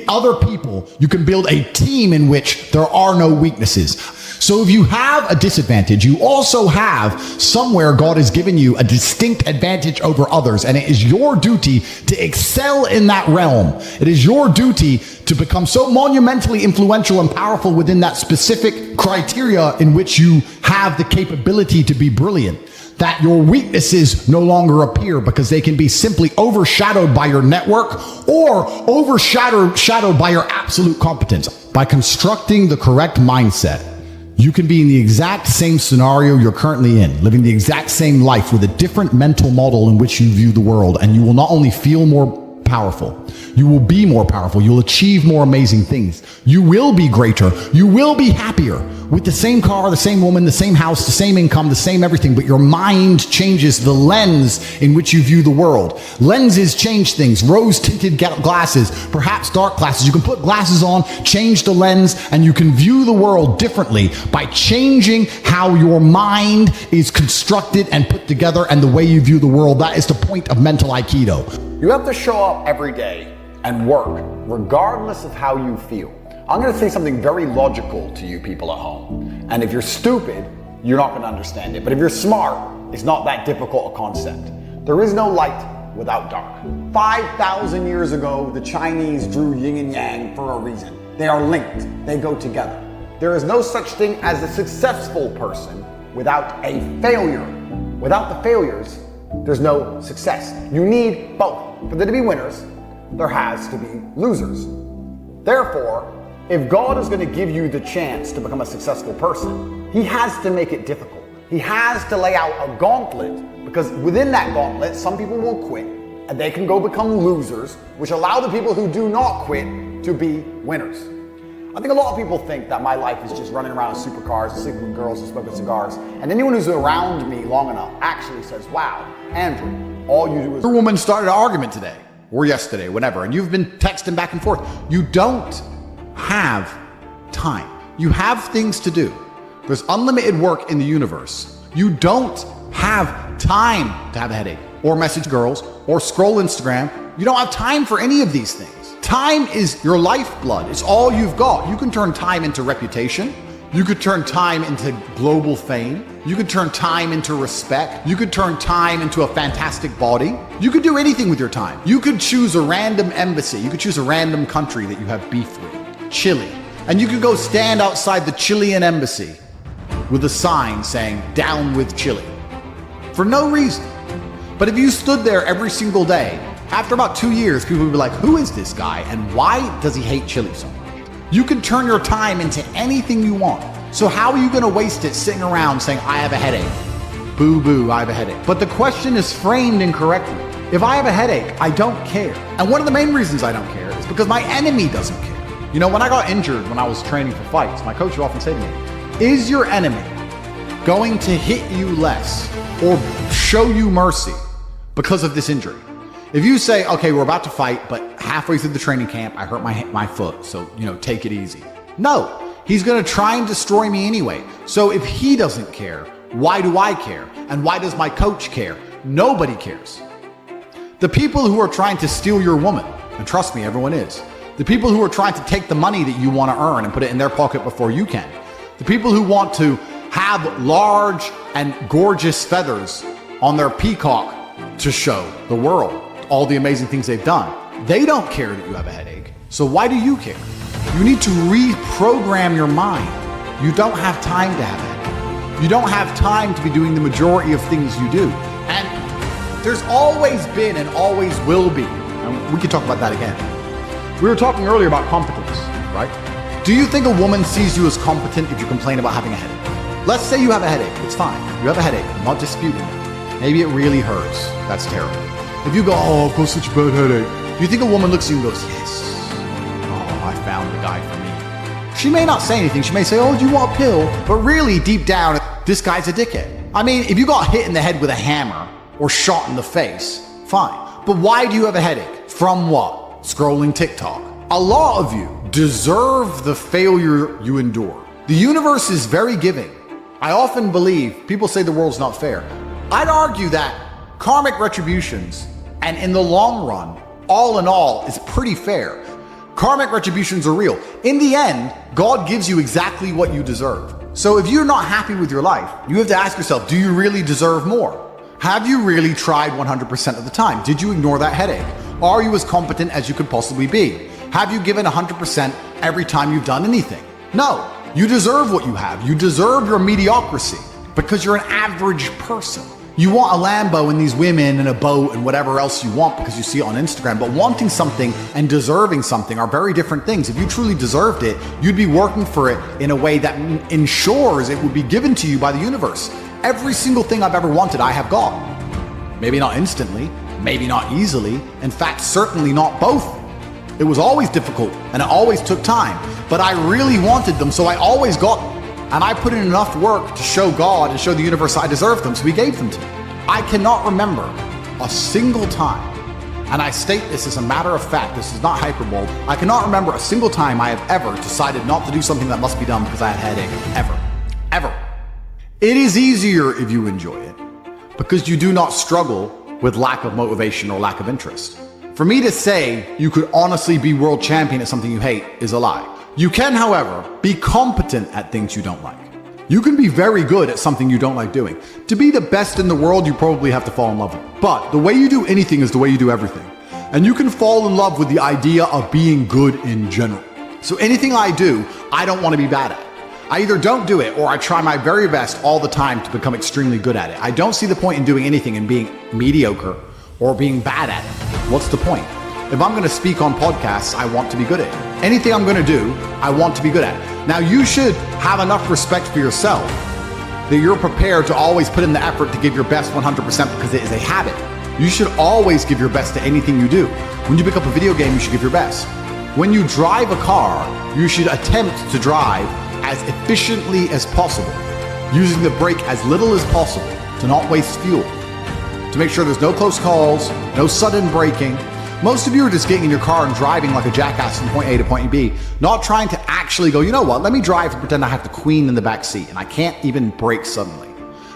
S1: other people, you can build a team in which there are no weaknesses. So if you have a disadvantage, you also have somewhere God has given you a distinct advantage over others. And it is your duty to excel in that realm. It is your duty to become so monumentally influential and powerful within that specific criteria in which you have the capability to be brilliant, that your weaknesses no longer appear because they can be simply overshadowed by your network or overshadowed by your absolute competence. By constructing the correct mindset, you can be in the exact same scenario you're currently in, living the exact same life with a different mental model in which you view the world, and you will not only feel more powerful, you will be more powerful, you'll achieve more amazing things, you will be greater, you will be happier with the same car, the same woman, the same house, the same income, the same everything, but your mind changes the lens in which you view the world. Lenses change things. Rose-tinted glasses, perhaps dark glasses. You can put glasses on, change the lens, and you can view the world differently by changing how your mind is constructed and put together and the way you view the world. That is the point of mental Aikido.
S4: You have to show up every day and work, regardless of how you feel. I'm going to say something very logical to you people at home. And if you're stupid, you're not going to understand it. But if you're smart, it's not that difficult a concept. There is no light without dark. 5,000 years ago, the Chinese drew yin and yang for a reason. They are linked. They go together. There is no such thing as a successful person without a failure. Without the failures, there's no success. You need both. For there to be winners, there has to be losers. Therefore, if God is going to give you the chance to become a successful person, He has to make it difficult. He has to lay out a gauntlet, because within that gauntlet, some people will quit and they can go become losers, which allow the people who do not quit to be winners. I think a lot of people think that my life is just running around in supercars and sleeping with girls and smoking cigars. And anyone who's around me long enough actually says, wow, Andrew, all you do is...
S1: Your woman started an argument today or yesterday, whenever, and you've been texting back and forth. You don't have time. You have things to do. There's unlimited work in the universe. You don't have time to have a headache or message girls or scroll Instagram. You don't have time for any of these things. Time is your lifeblood. It's all you've got. You can turn time into reputation. You could turn time into global fame. You could turn time into respect. You could turn time into a fantastic body. You could do anything with your time. You could choose a random embassy. You could choose a random country that you have beef with. Chile. And you could go stand outside the Chilean embassy with a sign saying, "Down with Chile." For no reason. But if you stood there every single day, after about 2 years, people would be like, who is this guy and why does he hate Chile so much? You can turn your time into anything you want. So how are you going to waste it sitting around saying, I have a headache? Boo boo, I have a headache. But the question is framed incorrectly. If I have a headache, I don't care. And one of the main reasons I don't care is because my enemy doesn't care. You know, when I got injured when I was training for fights, my coach would often say to me, is your enemy going to hit you less or show you mercy because of this injury? If you say, okay, we're about to fight, but halfway through the training camp, I hurt my foot, so, take it easy. No, he's going to try and destroy me anyway. So if he doesn't care, why do I care? And why does my coach care? Nobody cares. The people who are trying to steal your woman, and trust me, everyone is. The people who are trying to take the money that you want to earn and put it in their pocket before you can. The people who want to have large and gorgeous feathers on their peacock to show the world all the amazing things they've done. They don't care that you have a headache. So why do you care? You need to reprogram your mind. You don't have time to have a headache. You don't have time to be doing the majority of things you do. And there's always been and always will be, and we can talk about that again. We were talking earlier about competence, right? Do you think a woman sees you as competent if you complain about having a headache? Let's say you have a headache. It's fine. You have a headache. I'm not disputing that. Maybe it really hurts. That's terrible. If you go, oh, I've got such a bad headache, do you think a woman looks at you and goes, yes, oh, I found the guy for me? She may not say anything. She may say, oh, do you want a pill? But really, deep down, this guy's a dickhead. I mean, if you got hit in the head with a hammer or shot in the face, fine. But why do you have a headache? From what? Scrolling TikTok. A lot of you deserve the failure you endure. The universe is very giving. I often believe people say the world's not fair. I'd argue that karmic retributions, and in the long run, all in all, is pretty fair. Karmic retributions are real. In the end, God gives you exactly what you deserve. So if you're not happy with your life, you have to ask yourself, do you really deserve more? Have you really tried 100% of the time? Did you ignore that headache? Are you as competent as you could possibly be? Have you given 100% every time you've done anything? No. You deserve what you have. You deserve your mediocrity because you're an average person. You want a Lambo and these women and a boat and whatever else you want because you see it on Instagram, but wanting something and deserving something are very different things. If you truly deserved it, you'd be working for it in a way that ensures it would be given to you by the universe. Every single thing I've ever wanted, I have got. Maybe not instantly, maybe not easily, in fact, certainly not both. It was always difficult and it always took time, but I really wanted them, so I always got them. And I put in enough work to show God and show the universe I deserved them, so he gave them to me. I cannot remember a single time, and I state this as a matter of fact, this is not hyperbole, I cannot remember a single time I have ever decided not to do something that must be done because I had a headache. Ever. Ever. It is easier if you enjoy it, because you do not struggle with lack of motivation or lack of interest. For me to say you could honestly be world champion at something you hate is a lie. You can, however, be competent at things you don't like. You can be very good at something you don't like doing. To be the best in the world, you probably have to fall in love with it. But the way you do anything is the way you do everything. And you can fall in love with the idea of being good in general. So anything I do, I don't want to be bad at. I either don't do it or I try my very best all the time to become extremely good at it. I don't see the point in doing anything and being mediocre or being bad at it. What's the point? If I'm going to speak on podcasts, I want to be good at it. Anything I'm going to do, I want to be good at it. Now, you should have enough respect for yourself that you're prepared to always put in the effort to give your best 100% because it is a habit. You should always give your best to anything you do. When you pick up a video game, you should give your best. When you drive a car, you should attempt to drive as efficiently as possible, using the brake as little as possible to not waste fuel, to make sure there's no close calls, no sudden braking. Most of you are just getting in your car and driving like a jackass from point A to point B, not trying to actually go, you know what, let me drive and pretend I have the queen in the back seat and I can't even brake suddenly.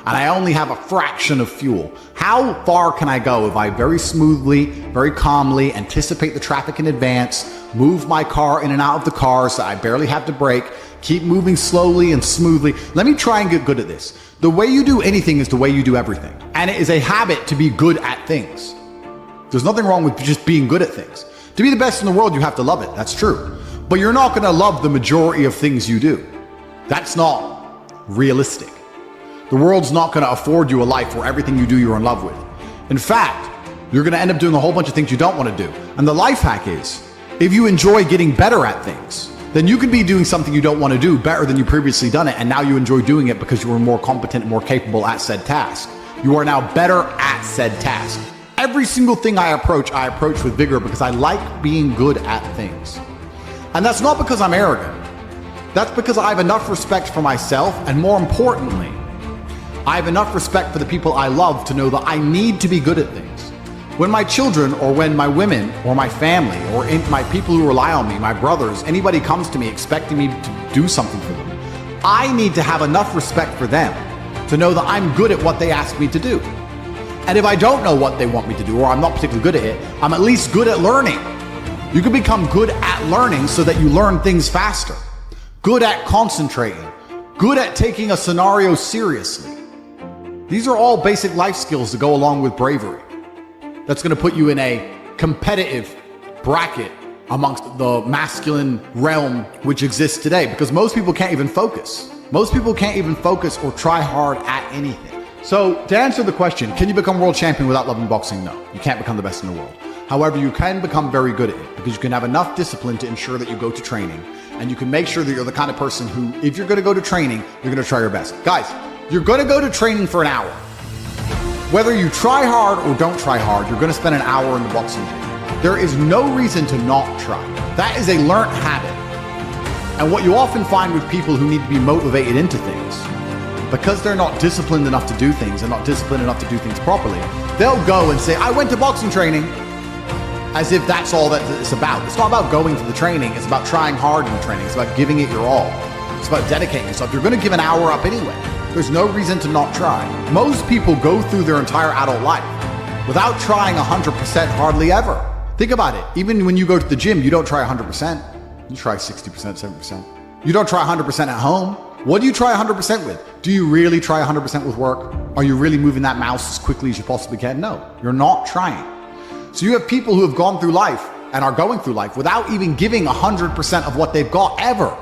S1: and I only have a fraction of fuel. How far can I go if I very smoothly, very calmly anticipate the traffic in advance, move my car in and out of the car so I barely have to brake, keep moving slowly and smoothly? Let me try and get good at this. The way you do anything is the way you do everything. And it is a habit to be good at things. There's nothing wrong with just being good at things. To be the best in the world, you have to love it. That's true. But you're not going to love the majority of things you do. That's not realistic. The world's not going to afford you a life where everything you do you're in love with. In fact, you're going to end up doing a whole bunch of things you don't want to do. And the life hack is, if you enjoy getting better at things, then you can be doing something you don't want to do better than you previously done it, and now you enjoy doing it because you were more competent and more capable at said task. You are now better at said task. Every single thing I approach with vigor because I like being good at things. And that's not because I'm arrogant. That's because I have enough respect for myself, and more importantly, I have enough respect for the people I love to know that I need to be good at things. When my children, or when my women, or my family, or my people who rely on me, my brothers, anybody comes to me expecting me to do something for them, I need to have enough respect for them to know that I'm good at what they ask me to do. And if I don't know what they want me to do, or I'm not particularly good at it, I'm at least good at learning. You can become good at learning so that you learn things faster. Good at concentrating. Good at taking a scenario seriously. These are all basic life skills that go along with bravery. That's going to put you in a competitive bracket amongst the masculine realm which exists today, because most people can't even focus. Most people can't even focus or try hard at anything. So to answer the question, can you become world champion without loving boxing? No, you can't become the best in the world. However, you can become very good at it because you can have enough discipline to ensure that you go to training, and you can make sure that you're the kind of person who, if you're going to go to training, you're going to try your best. Guys, you're going to go to training for an hour. Whether you try hard or don't try hard, you're going to spend an hour in the boxing gym. There is no reason to not try. That is a learned habit. And what you often find with people who need to be motivated into things, because they're not disciplined enough to do things and not disciplined enough to do things properly, they'll go and say, I went to boxing training, as if that's all that it's about. It's not about going to the training. It's about trying hard in the training. It's about giving it your all. It's about dedicating yourself. You're going to give an hour up anyway. There's no reason to not try. Most people go through their entire adult life without trying 100% hardly ever. Think about it. Even when you go to the gym, you don't try 100%. You try 60%, 70%. You don't try 100% at home. What do you try 100% with? Do you really try 100% with work? Are you really moving that mouse as quickly as you possibly can? No, you're not trying. So you have people who have gone through life and are going through life without even giving 100% of what they've got ever.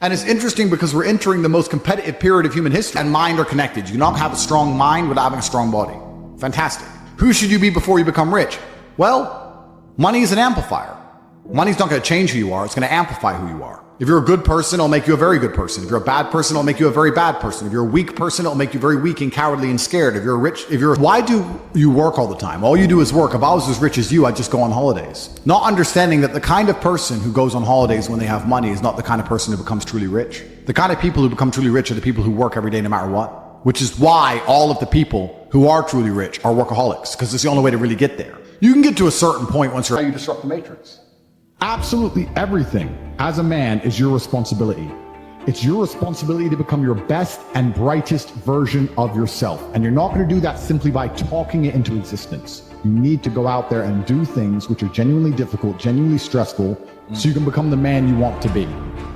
S1: And it's interesting because we're entering the most competitive period of human history, and mind are connected. You cannot have a strong mind without having a strong body. Fantastic. Who should you be before you become rich? Well, money is an amplifier. Money's not going to change who you are. It's going to amplify who you are. If you're a good person, it'll make you a very good person. If you're a bad person, it'll make you a very bad person. If you're a weak person, it'll make you very weak and cowardly and scared. Why do you work all the time? All you do is work. If I was as rich as you, I'd just go on holidays. Not understanding that the kind of person who goes on holidays when they have money is not the kind of person who becomes truly rich. The kind of people who become truly rich are the people who work every day no matter what. Which is why all of the people who are truly rich are workaholics, because it's the only way to really get there. You can get to a certain point once you disrupt the matrix. Absolutely everything as a man is your responsibility. It's your responsibility to become your best and brightest version of yourself. And you're not going to do that simply by talking it into existence. You need to go out there and do things which are genuinely difficult, genuinely stressful, so you can become the man you want to be.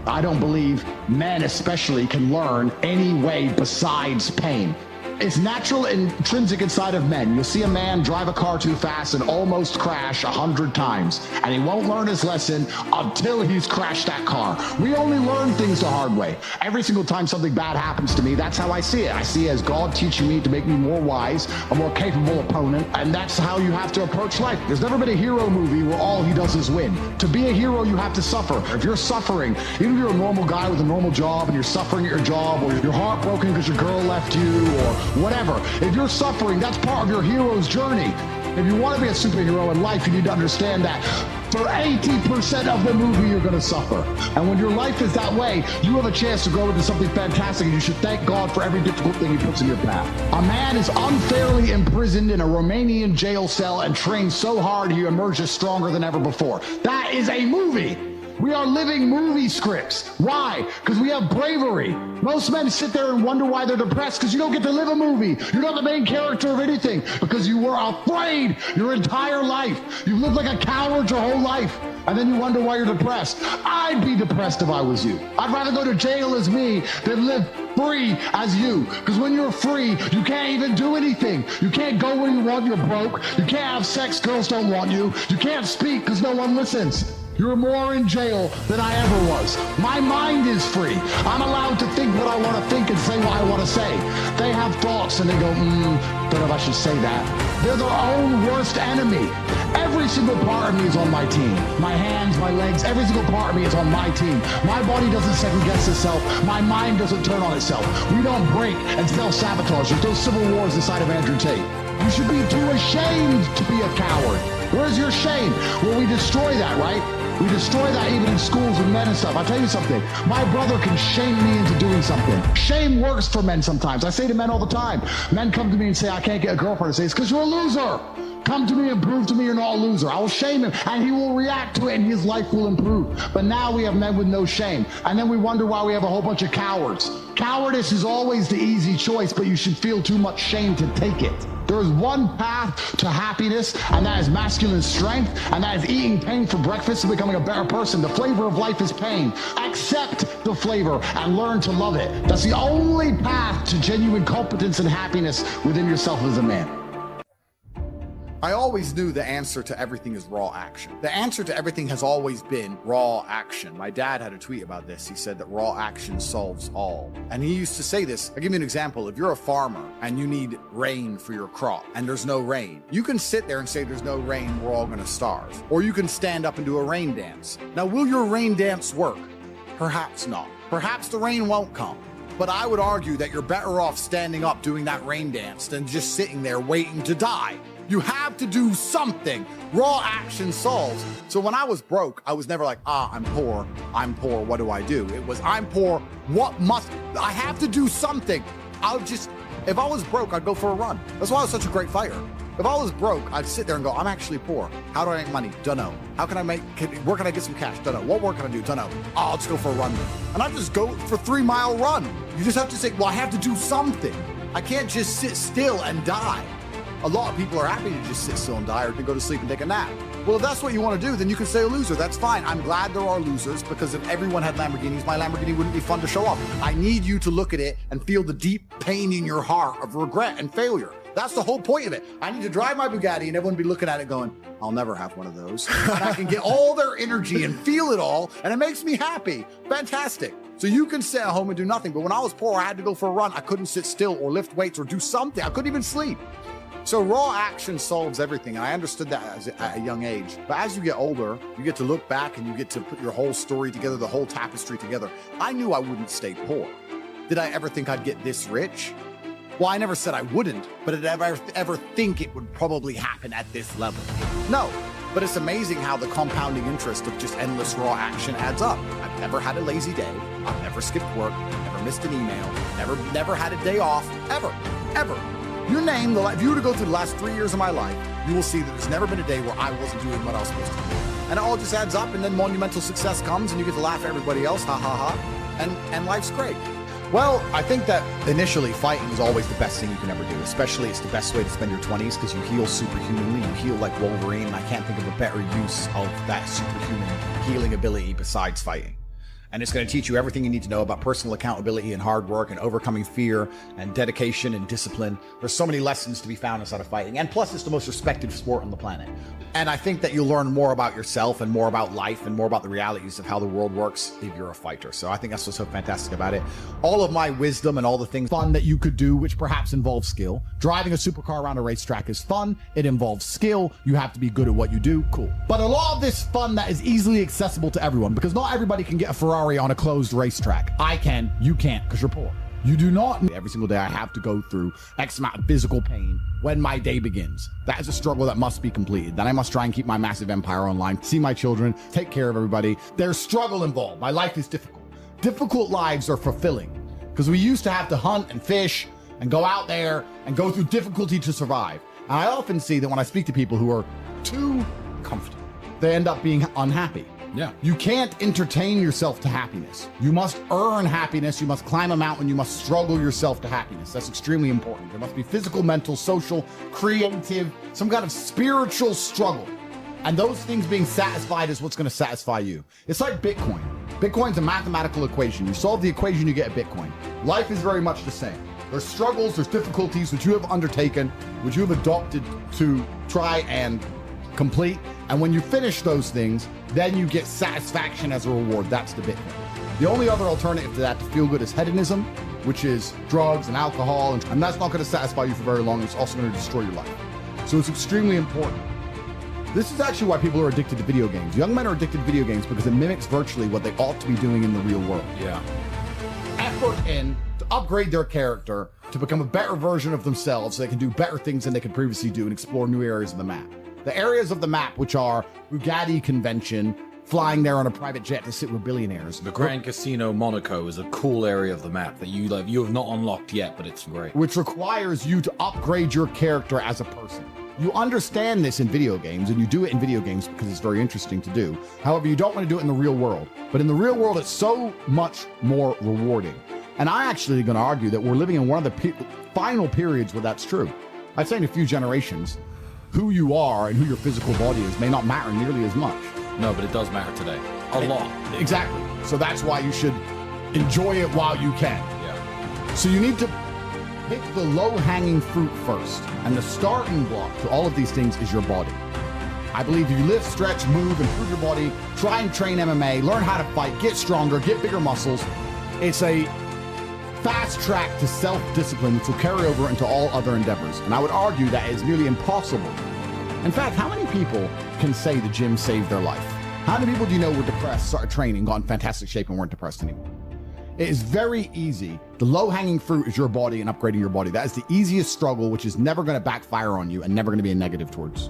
S1: I don't believe men especially can learn any way besides pain. It's natural and intrinsic inside of men. You'll see a man drive a car too fast and almost crash 100 times, and he won't learn his lesson until he's crashed that car. We only learn things the hard way. Every single time something bad happens to me, that's how I see it. I see it as God teaching me to make me more wise, a more capable opponent, and that's how you have to approach life. There's never been a hero movie where all he does is win. To be a hero, you have to suffer. If you're suffering, even if you're a normal guy with a normal job and you're suffering at your job, or you're heartbroken because your girl left you, or whatever. If you're suffering, that's part of your hero's journey. If you want to be a superhero in life, you need to understand that for 80% of the movie, you're going to suffer. And when your life is that way, you have a chance to grow into something fantastic, and you should thank God for every difficult thing he puts in your path. A man is unfairly imprisoned in a Romanian jail cell and trained so hard he emerges stronger than ever before. That is a movie.
S11: We are living movie scripts. Why? Because we have bravery. Most men sit there and wonder why they're depressed because you don't get to live a movie. You're not the main character of anything because you were afraid your entire life. You lived like a coward your whole life. And then you wonder why you're depressed. I'd be depressed if I was you. I'd rather go to jail as me than live free as you. Because when you're free, you can't even do anything. You can't go where you want, you're broke. You can't have sex, girls don't want you. You can't speak because no one listens. You're more in jail than I ever was. My mind is free. I'm allowed to think what I want to think and say what I want to say. They have thoughts and they go, don't know if I should say that. They're their own worst enemy. Every single part of me is on my team. My hands, my legs, every single part of me is on my team. My body doesn't second guess itself. My mind doesn't turn on itself. We don't break and self-sabotage. There's those civil wars inside of Andrew Tate. You should be too ashamed to be a coward. Where's your shame? Well, we destroy that, right? We destroy that even in schools with men and stuff. I'll tell you something. My brother can shame me into doing something. Shame works for men sometimes. I say to men all the time. Men come to me and say, I can't get a girlfriend. I say, it's because you're a loser. Come to me and prove to me you're not a loser. I will shame him and he will react to it and his life will improve. But now we have men with no shame. And then we wonder why we have a whole bunch of cowards. Cowardice is always the easy choice, but you should feel too much shame to take it. There is one path to happiness, and that is masculine strength, and that is eating pain for breakfast and becoming a better person. The flavor of life is pain. Accept the flavor and learn to love it. That's the only path to genuine competence and happiness within yourself as a man.
S1: I always knew the answer to everything is raw action. The answer to everything has always been raw action. My dad had a tweet about this. He said that raw action solves all. And he used to say this. I'll give you an example. If you're a farmer and you need rain for your crop and there's no rain, you can sit there and say there's no rain, we're all gonna starve. Or you can stand up and do a rain dance. Now, will your rain dance work? Perhaps not. Perhaps the rain won't come. But I would argue that you're better off standing up doing that rain dance than just sitting there waiting to die. You have to do something. Raw action solves. So when I was broke, I was never like, I'm poor, what do I do? It was, I'm poor, I have to do something. If I was broke, I'd go for a run. That's why I was such a great fighter. If I was broke, I'd sit there and go, I'm actually poor. How do I make money? Dunno. Where can I get some cash? Dunno. What work can I do? Dunno. I'll just go for a run then. And I just go for a 3-mile run. You just have to say, well, I have to do something. I can't just sit still and die. A lot of people are happy to just sit still and die or to go to sleep and take a nap. Well, if that's what you want to do, then you can say a loser. That's fine. I'm glad there are losers because if everyone had Lamborghinis, my Lamborghini wouldn't be fun to show off. I need you to look at it and feel the deep pain in your heart of regret and failure. That's the whole point of it. I need to drive my Bugatti and everyone be looking at it going, I'll never have one of those. And I can get all their energy and feel it all, and it makes me happy. Fantastic. So you can sit at home and do nothing. But when I was poor, I had to go for a run. I couldn't sit still or lift weights or do something. I couldn't even sleep. So raw action solves everything, and I understood that at a young age. But as you get older, you get to look back and you get to put your whole story together, the whole tapestry together. I knew I wouldn't stay poor. Did I ever think I'd get this rich? Well, I never said I wouldn't, but did I ever think it would probably happen at this level? No, but it's amazing how the compounding interest of just endless raw action adds up. I've never had a lazy day. I've never skipped work, never missed an email, never had a day off, ever. Your name, if you were to go through the last 3 years of my life, you will see that there's never been a day where I wasn't doing what I was supposed to do. And it all just adds up, and then monumental success comes, and you get to laugh at everybody else, ha ha ha, and life's great. Well, I think that initially fighting is always the best thing you can ever do, especially it's the best way to spend your 20s because you heal superhumanly, you heal like Wolverine, and I can't think of a better use of that superhuman healing ability besides fighting. And it's going to teach you everything you need to know about personal accountability and hard work and overcoming fear and dedication and discipline. There's so many lessons to be found inside of fighting. And plus, it's the most respected sport on the planet. And I think that you'll learn more about yourself and more about life and more about the realities of how the world works if you're a fighter. So I think that's what's so fantastic about it. All of my wisdom and all the things fun that you could do, which perhaps involves skill. Driving a supercar around a racetrack is fun. It involves skill. You have to be good at what you do. Cool. But a lot of this fun that is easily accessible to everyone because not everybody can get a Ferrari on a closed racetrack. I can, you can't because you're poor. You do not. Every single day I have to go through X amount of physical pain when my day begins. That is a struggle that must be completed. Then I must try and keep my massive empire online, see my children, take care of everybody. There's struggle involved. My life is difficult. Difficult lives are fulfilling because we used to have to hunt and fish and go out there and go through difficulty to survive. And I often see that when I speak to people who are too comfortable, they end up being unhappy.
S7: Yeah. You can't entertain yourself to happiness. You must earn happiness. You must climb a mountain. You must struggle yourself to happiness. That's extremely important. There must be physical, mental, social, creative, some kind of spiritual struggle. And those things being satisfied is what's going to satisfy you. It's like Bitcoin. Bitcoin's a mathematical equation. You solve the equation, you get a Bitcoin. Life is very much the same. There's struggles, there's difficulties which you have undertaken, which you have adopted to try and complete. And when you finish those things, then you get satisfaction as a reward. That's the Bitcoin. The only other alternative to that to feel good is hedonism, which is drugs and alcohol. And that's not going to satisfy you for very long. It's also going to destroy your life. So it's extremely important. This is actually why people are addicted to video games. Young men are addicted to video games because it mimics virtually what they ought to be doing in the real world.
S6: Yeah.
S7: Effort in to upgrade their character, to become a better version of themselves so they can do better things than they could previously do and explore new areas of the map. The areas of the map which are Bugatti convention, flying there on a private jet to sit with billionaires.
S10: The Grand Casino Monaco is a cool area of the map that you have not unlocked yet, but it's great.
S7: Which requires you to upgrade your character as a person. You understand this in video games, and you do it in video games because it's very interesting to do. However, you don't want to do it in the real world. But in the real world, it's so much more rewarding. And I actually going to argue that we're living in one of the final periods where that's true. I'd say in a few generations, who you are and who your physical body is may not matter nearly as much.
S10: No, but it does matter today. A lot.
S7: Exactly. So that's why you should enjoy it while you can.
S10: Yeah.
S7: So you need to pick the low-hanging fruit first. And the starting block to all of these things is your body. I believe if you lift, stretch, move, improve your body, try and train MMA, learn how to fight, get stronger, get bigger muscles, it's a fast track to self-discipline which will carry over into all other endeavors. And I would argue that is nearly impossible. In fact, how many people can say the gym saved their life? How many people do you know were depressed, started training, got in fantastic shape, and weren't depressed anymore? It is very easy. The low-hanging fruit is your body and upgrading your body. That is the easiest struggle, which is never going to backfire on you and never going to be a negative towards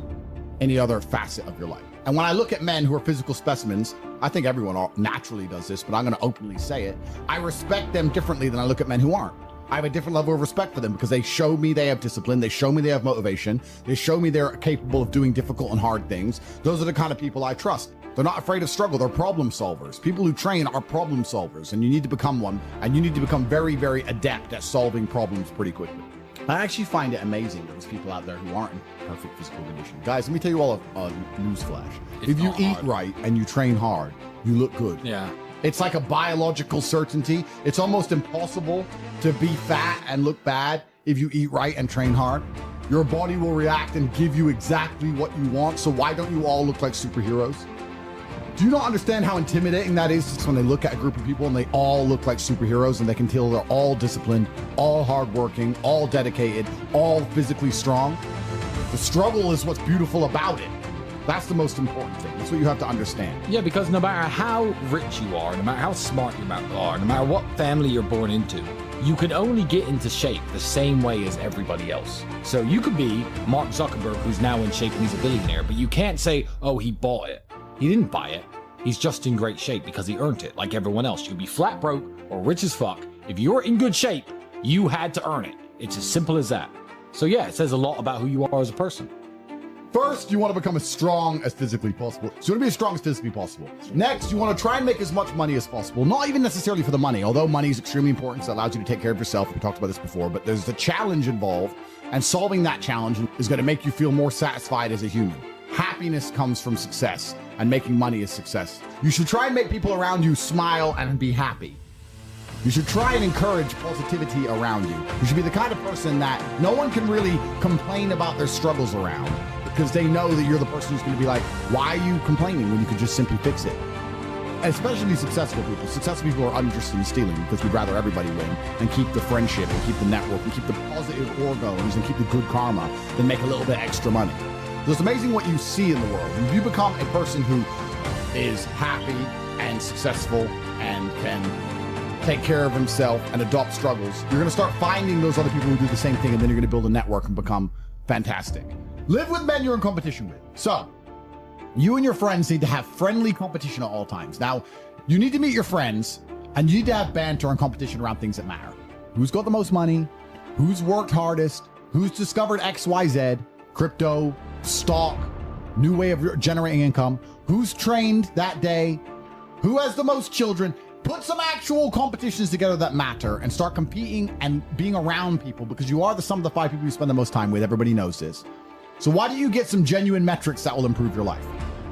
S7: any other facet of your life. And when I look at men who are physical specimens, I think everyone naturally does this, but I'm going to openly say it. I respect them differently than I look at men who aren't. I have a different level of respect for them because they show me they have discipline. They show me they have motivation. They show me they're capable of doing difficult and hard things. Those are the kind of people I trust. They're not afraid of struggle. They're problem solvers. People who train are problem solvers, and you need to become one. And you need to become very, very adept at solving problems pretty quickly. I actually find it amazing that there's people out there who aren't in perfect physical condition. Guys, let me tell you all a news flash. If you eat right and you train hard, you look good.
S10: Yeah.
S7: It's like a biological certainty. It's almost impossible to be fat and look bad if you eat right and train hard. Your body will react and give you exactly what you want. So why don't you all look like superheroes? Do you not understand how intimidating that is when they look at a group of people and they all look like superheroes and they can tell they're all disciplined, all hardworking, all dedicated, all physically strong? The struggle is what's beautiful about it. That's the most important thing. That's what you have to understand.
S10: Yeah, because no matter how rich you are, no matter how smart you are, no matter what family you're born into, you can only get into shape the same way as everybody else. So you could be Mark Zuckerberg, who's now in shape and he's a billionaire, but you can't say, oh, he bought it. He didn't buy it. He's just in great shape because he earned it, like everyone else. You could be flat broke or rich as fuck. If you're in good shape, you had to earn it. It's as simple as that. So yeah, it says a lot about who you are as a person.
S7: First, you want to become as strong as physically possible. So you want to be as strong as physically possible. Next, you want to try and make as much money as possible. Not even necessarily for the money, although money is extremely important. So it allows you to take care of yourself. We talked about this before, but there's a challenge involved, and solving that challenge is going to make you feel more satisfied as a human. Happiness comes from success, and making money is success. You should try and make people around you smile and be happy. You should try and encourage positivity around you. You should be the kind of person that no one can really complain about their struggles around because they know that you're the person who's going to be like, why are you complaining when you could just simply fix it? Especially successful people. Successful people are uninterested in stealing because we'd rather everybody win and keep the friendship and keep the network and keep the positive organs and keep the good karma than make a little bit extra money. So it's amazing what you see in the world. If you become a person who is happy and successful and can take care of himself and adopt struggles, you're going to start finding those other people who do the same thing, and then you're going to build a network and become fantastic. Live with men you're in competition with. So, you and your friends need to have friendly competition at all times. Now, you need to meet your friends, and you need to have banter and competition around things that matter. Who's got the most money? Who's worked hardest? Who's discovered XYZ? Crypto, stock, new way of generating income, who's trained that day, who has the most children. Put some actual competitions together that matter and start competing and being around people, because you are the sum of the 5 people you spend the most time with. Everybody knows this. So why don't you get some genuine metrics that will improve your life?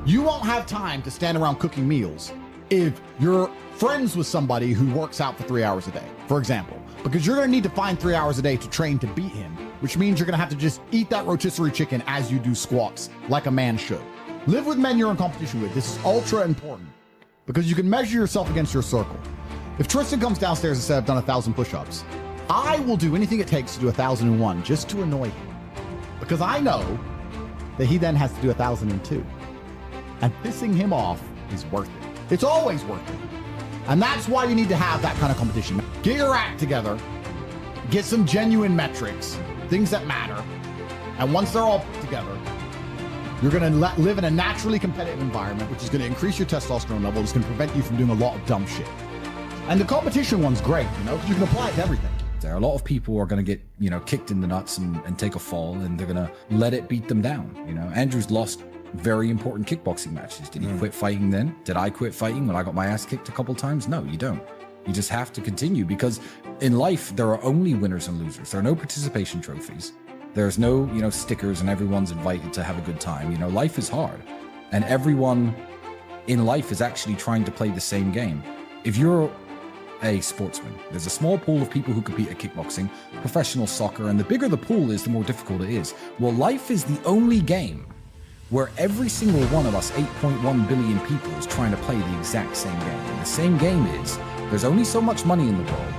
S7: You won't have time to stand around cooking meals if you're friends with somebody who works out for 3 hours a day, for example, because you're going to need to find 3 hours a day to train to beat him, which means you're going to have to just eat that rotisserie chicken as you do squats, like a man should. Live with men you're in competition with. This is ultra important, because you can measure yourself against your circle. If Tristan comes downstairs and says, I've done 1,000 push-ups, I will do anything it takes to do 1,001 just to annoy him, because I know that he then has to do 1,002. And pissing him off is worth it. It's always worth it. And that's why you need to have that kind of competition. Get your act together, get some genuine metrics, things that matter, and once they're all put together, you're going to live in a naturally competitive environment, which is going to increase your testosterone level. It's going to prevent you from doing a lot of dumb shit. And the competition one's great, because you can apply it to everything.
S12: There are a lot of people who are going to get, kicked in the nuts and take a fall, and they're going to let it beat them down. Andrew's lost very important kickboxing matches. Did he quit fighting then? Did I quit fighting when I got my ass kicked a couple times? No, you don't. You just have to continue, because in life, there are only winners and losers. There are no participation trophies. There's no, stickers and everyone's invited to have a good time. Life is hard, and everyone in life is actually trying to play the same game. If you're a sportsman, there's a small pool of people who compete at kickboxing, professional soccer, and the bigger the pool is, the more difficult it is. Well, life is the only game where every single one of us 8.1 billion people is trying to play the exact same game. And the same game is, there's only so much money in the world.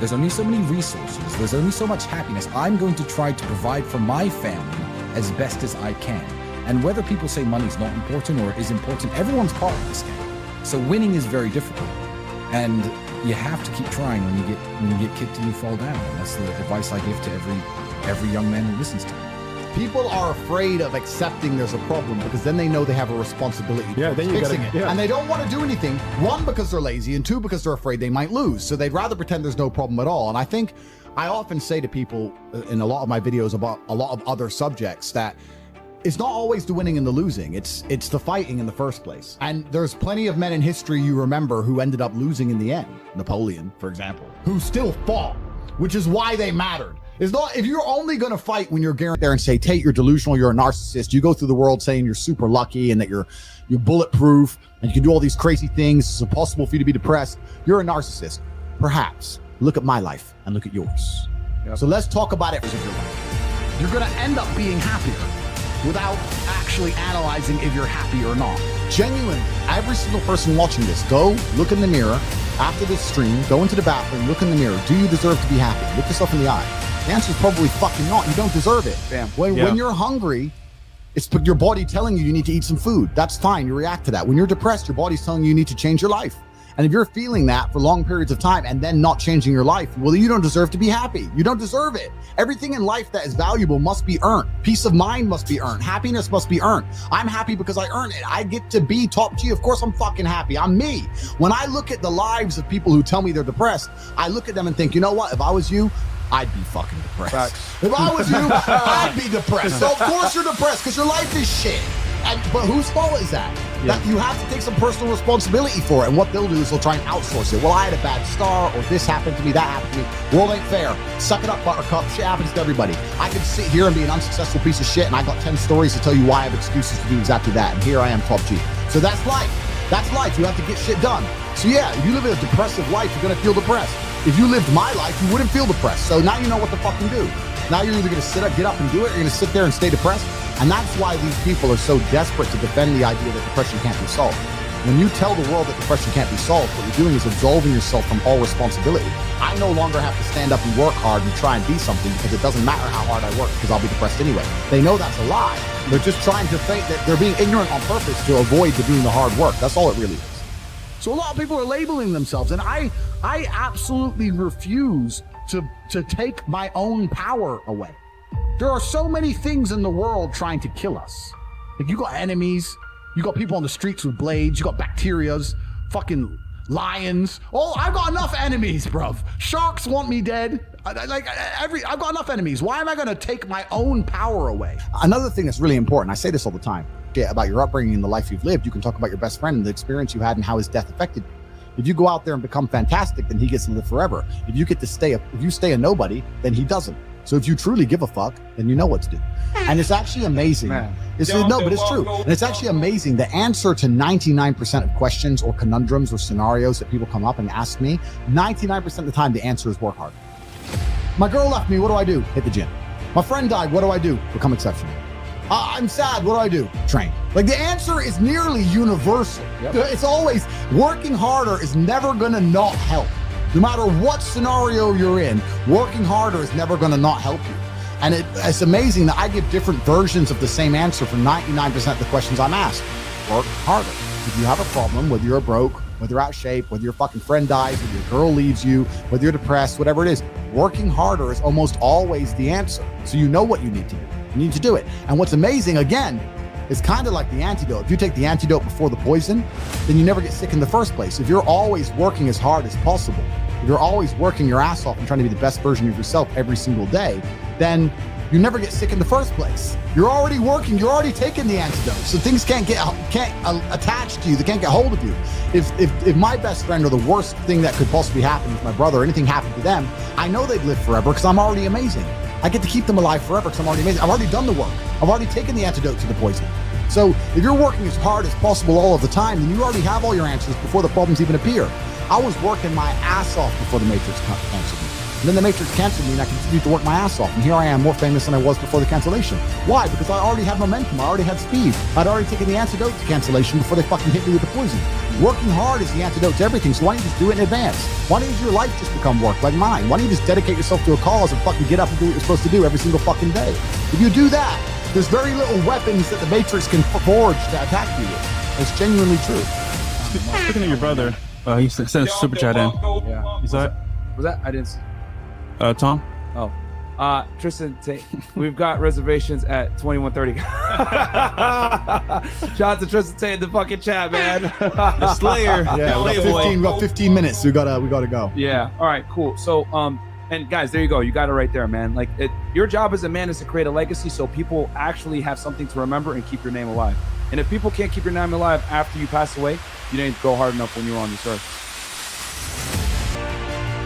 S12: There's only so many resources. There's only so much happiness. I'm going to try to provide for my family as best as I can. And whether people say money's not important or is important, everyone's part of this game. So winning is very difficult. And you have to keep trying when you get kicked and you fall down. And that's the advice I give to every young man who listens to me.
S7: People are afraid of accepting there's a problem, because then they know they have a responsibility towards fixing it. And they don't want to do anything, 1, because they're lazy, and 2, because they're afraid they might lose. So they'd rather pretend there's no problem at all. And I think I often say to people in a lot of my videos about a lot of other subjects that it's not always the winning and the losing. It's the fighting in the first place. And there's plenty of men in history you remember who ended up losing in the end. Napoleon, for example, who still fought, which is why they mattered. It's not, if you're only going to fight when you're guaranteed there and say, Tate, you're delusional, you're a narcissist, you go through the world saying you're super lucky and that you're bulletproof and you can do all these crazy things, it's impossible for you to be depressed, you're a narcissist. Perhaps. Look at my life and look at yours. Yep. So let's talk about it. You're going to end up being happier without actually analyzing if you're happy or not. Genuinely, every single person watching this, go look in the mirror after this stream, go into the bathroom, look in the mirror. Do you deserve to be happy? Look yourself in the eye. The answer is probably fucking not. You don't deserve it.
S5: Damn.
S7: When you're hungry, it's your body telling you need to eat some food. That's fine. You react to that. When you're depressed, your body's telling you need to change your life. And if you're feeling that for long periods of time and then not changing your life, well, you don't deserve to be happy. You don't deserve it. Everything in life that is valuable must be earned. Peace of mind must be earned. Happiness must be earned. I'm happy because I earn it. I get to be top G. Of course, I'm fucking happy. I'm me. When I look at the lives of people who tell me they're depressed, I look at them and think, you know what? If I was you, I'd be fucking depressed. Facts. If I was you, I'd be depressed. So of course you're depressed because your life is shit. But whose fault is that? That you have to take some personal responsibility for it. And what they'll do is they'll try and outsource it. Well, I had a bad start, or this happened to me, that happened to me. World ain't fair. Suck it up, buttercup. Shit happens to everybody. I could sit here and be an unsuccessful piece of shit, and I got 10 stories to tell you why I have excuses to do exactly that. And here I am, top G. So that's life. That's life. You have to get shit done. So yeah, if you live a depressive life, you're gonna feel depressed. If you lived my life, you wouldn't feel depressed. So now you know what to fucking do. Now you're either gonna get up and do it, or you're gonna sit there and stay depressed. And that's why these people are so desperate to defend the idea that depression can't be solved. When you tell the world that depression can't be solved, what you're doing is absolving yourself from all responsibility. I no longer have to stand up and work hard and try and be something because it doesn't matter how hard I work because I'll be depressed anyway. They know that's a lie. They're just trying to think that they're being ignorant on purpose to avoid doing the hard work. That's all it really is. So a lot of people are labeling themselves, and I absolutely refuse to take my own power away. There are so many things in the world trying to kill us. Like, you got enemies, you got people on the streets with blades, you got bacterias, fucking lions. Oh, I've got enough enemies, bruv. Sharks want me dead. I've got enough enemies. Why am I gonna take my own power away? Another thing that's really important, I say this all the time,
S1: shit about your upbringing and the life you've lived. You can talk about your best friend and the experience you had and how his death affected you. If you go out there and become fantastic, then he gets to live forever. If you get to stay, if you stay a nobody, then he doesn't. So if you truly give a fuck, then you know what to do. And it's actually amazing. But it's true. And it's actually amazing. The answer to 99% of questions or conundrums or scenarios that people come up and ask me, 99% of the time, the answer is work hard. My girl left me. What do I do? Hit the gym. My friend died. What do I do? Become exceptional. I'm sad. What do I do? Train. Like, the answer is nearly universal. It's always working harder is never going to not help. No matter what scenario you're in, working harder is never going to not help you. And it's amazing that I give different versions of the same answer for 99% of the questions I'm asked. Work harder. If you have a problem, whether you're broke, whether you're out of shape, whether your fucking friend dies, whether your girl leaves you, whether you're depressed, whatever it is, working harder is almost always the answer. So you know what you need to do. You need to do it. And what's amazing, again, is kind of like the antidote. If you take the antidote before the poison, then you never get sick in the first place. If you're always working as hard as possible, if you're always working your ass off and trying to be the best version of yourself every single day, then you never get sick in the first place. You're already working, you're already taking the antidote. So things can't attach to you, they can't get hold of you. If my best friend or the worst thing that could possibly happen with my brother or anything happened to them, I know they'd live forever because I'm already amazing. I get to keep them alive forever because I'm already amazing. I've already done the work. I've already taken the antidote to the poison. So if you're working as hard as possible all of the time, then you already have all your answers before the problems even appear. I was working my ass off before the Matrix canceled me. And then the Matrix canceled me and I continued to work my ass off. And here I am, more famous than I was before the cancellation. Why? Because I already had momentum. I already had speed. I'd already taken the antidote to cancellation before they fucking hit me with the poison. Working hard is the antidote to everything. So why don't you just do it in advance? Why don't your life just become work like mine? Why don't you just dedicate yourself to a cause and fucking get up and do what you're supposed to do every single fucking day? If you do that, there's very little weapons that the Matrix can forge to attack you with. It's genuinely true.
S13: Speaking of your brother, he sent a super chat in.
S14: Yeah.
S13: You saw it?
S14: Was that? I didn't see.
S13: Tom?
S14: Oh. Tristan Tate, we've got reservations at 2130. Shout out to Tristan Tate in the fucking chat, man.
S13: The Slayer.
S1: Yeah, we got 15 minutes. So we gotta go.
S14: Yeah. All right, cool. So and guys, there you go. You got it right there, man. Like your job as a man is to create a legacy so people actually have something to remember and keep your name alive. And if people can't keep your name alive after you pass away, you didn't go hard enough when you were on this earth.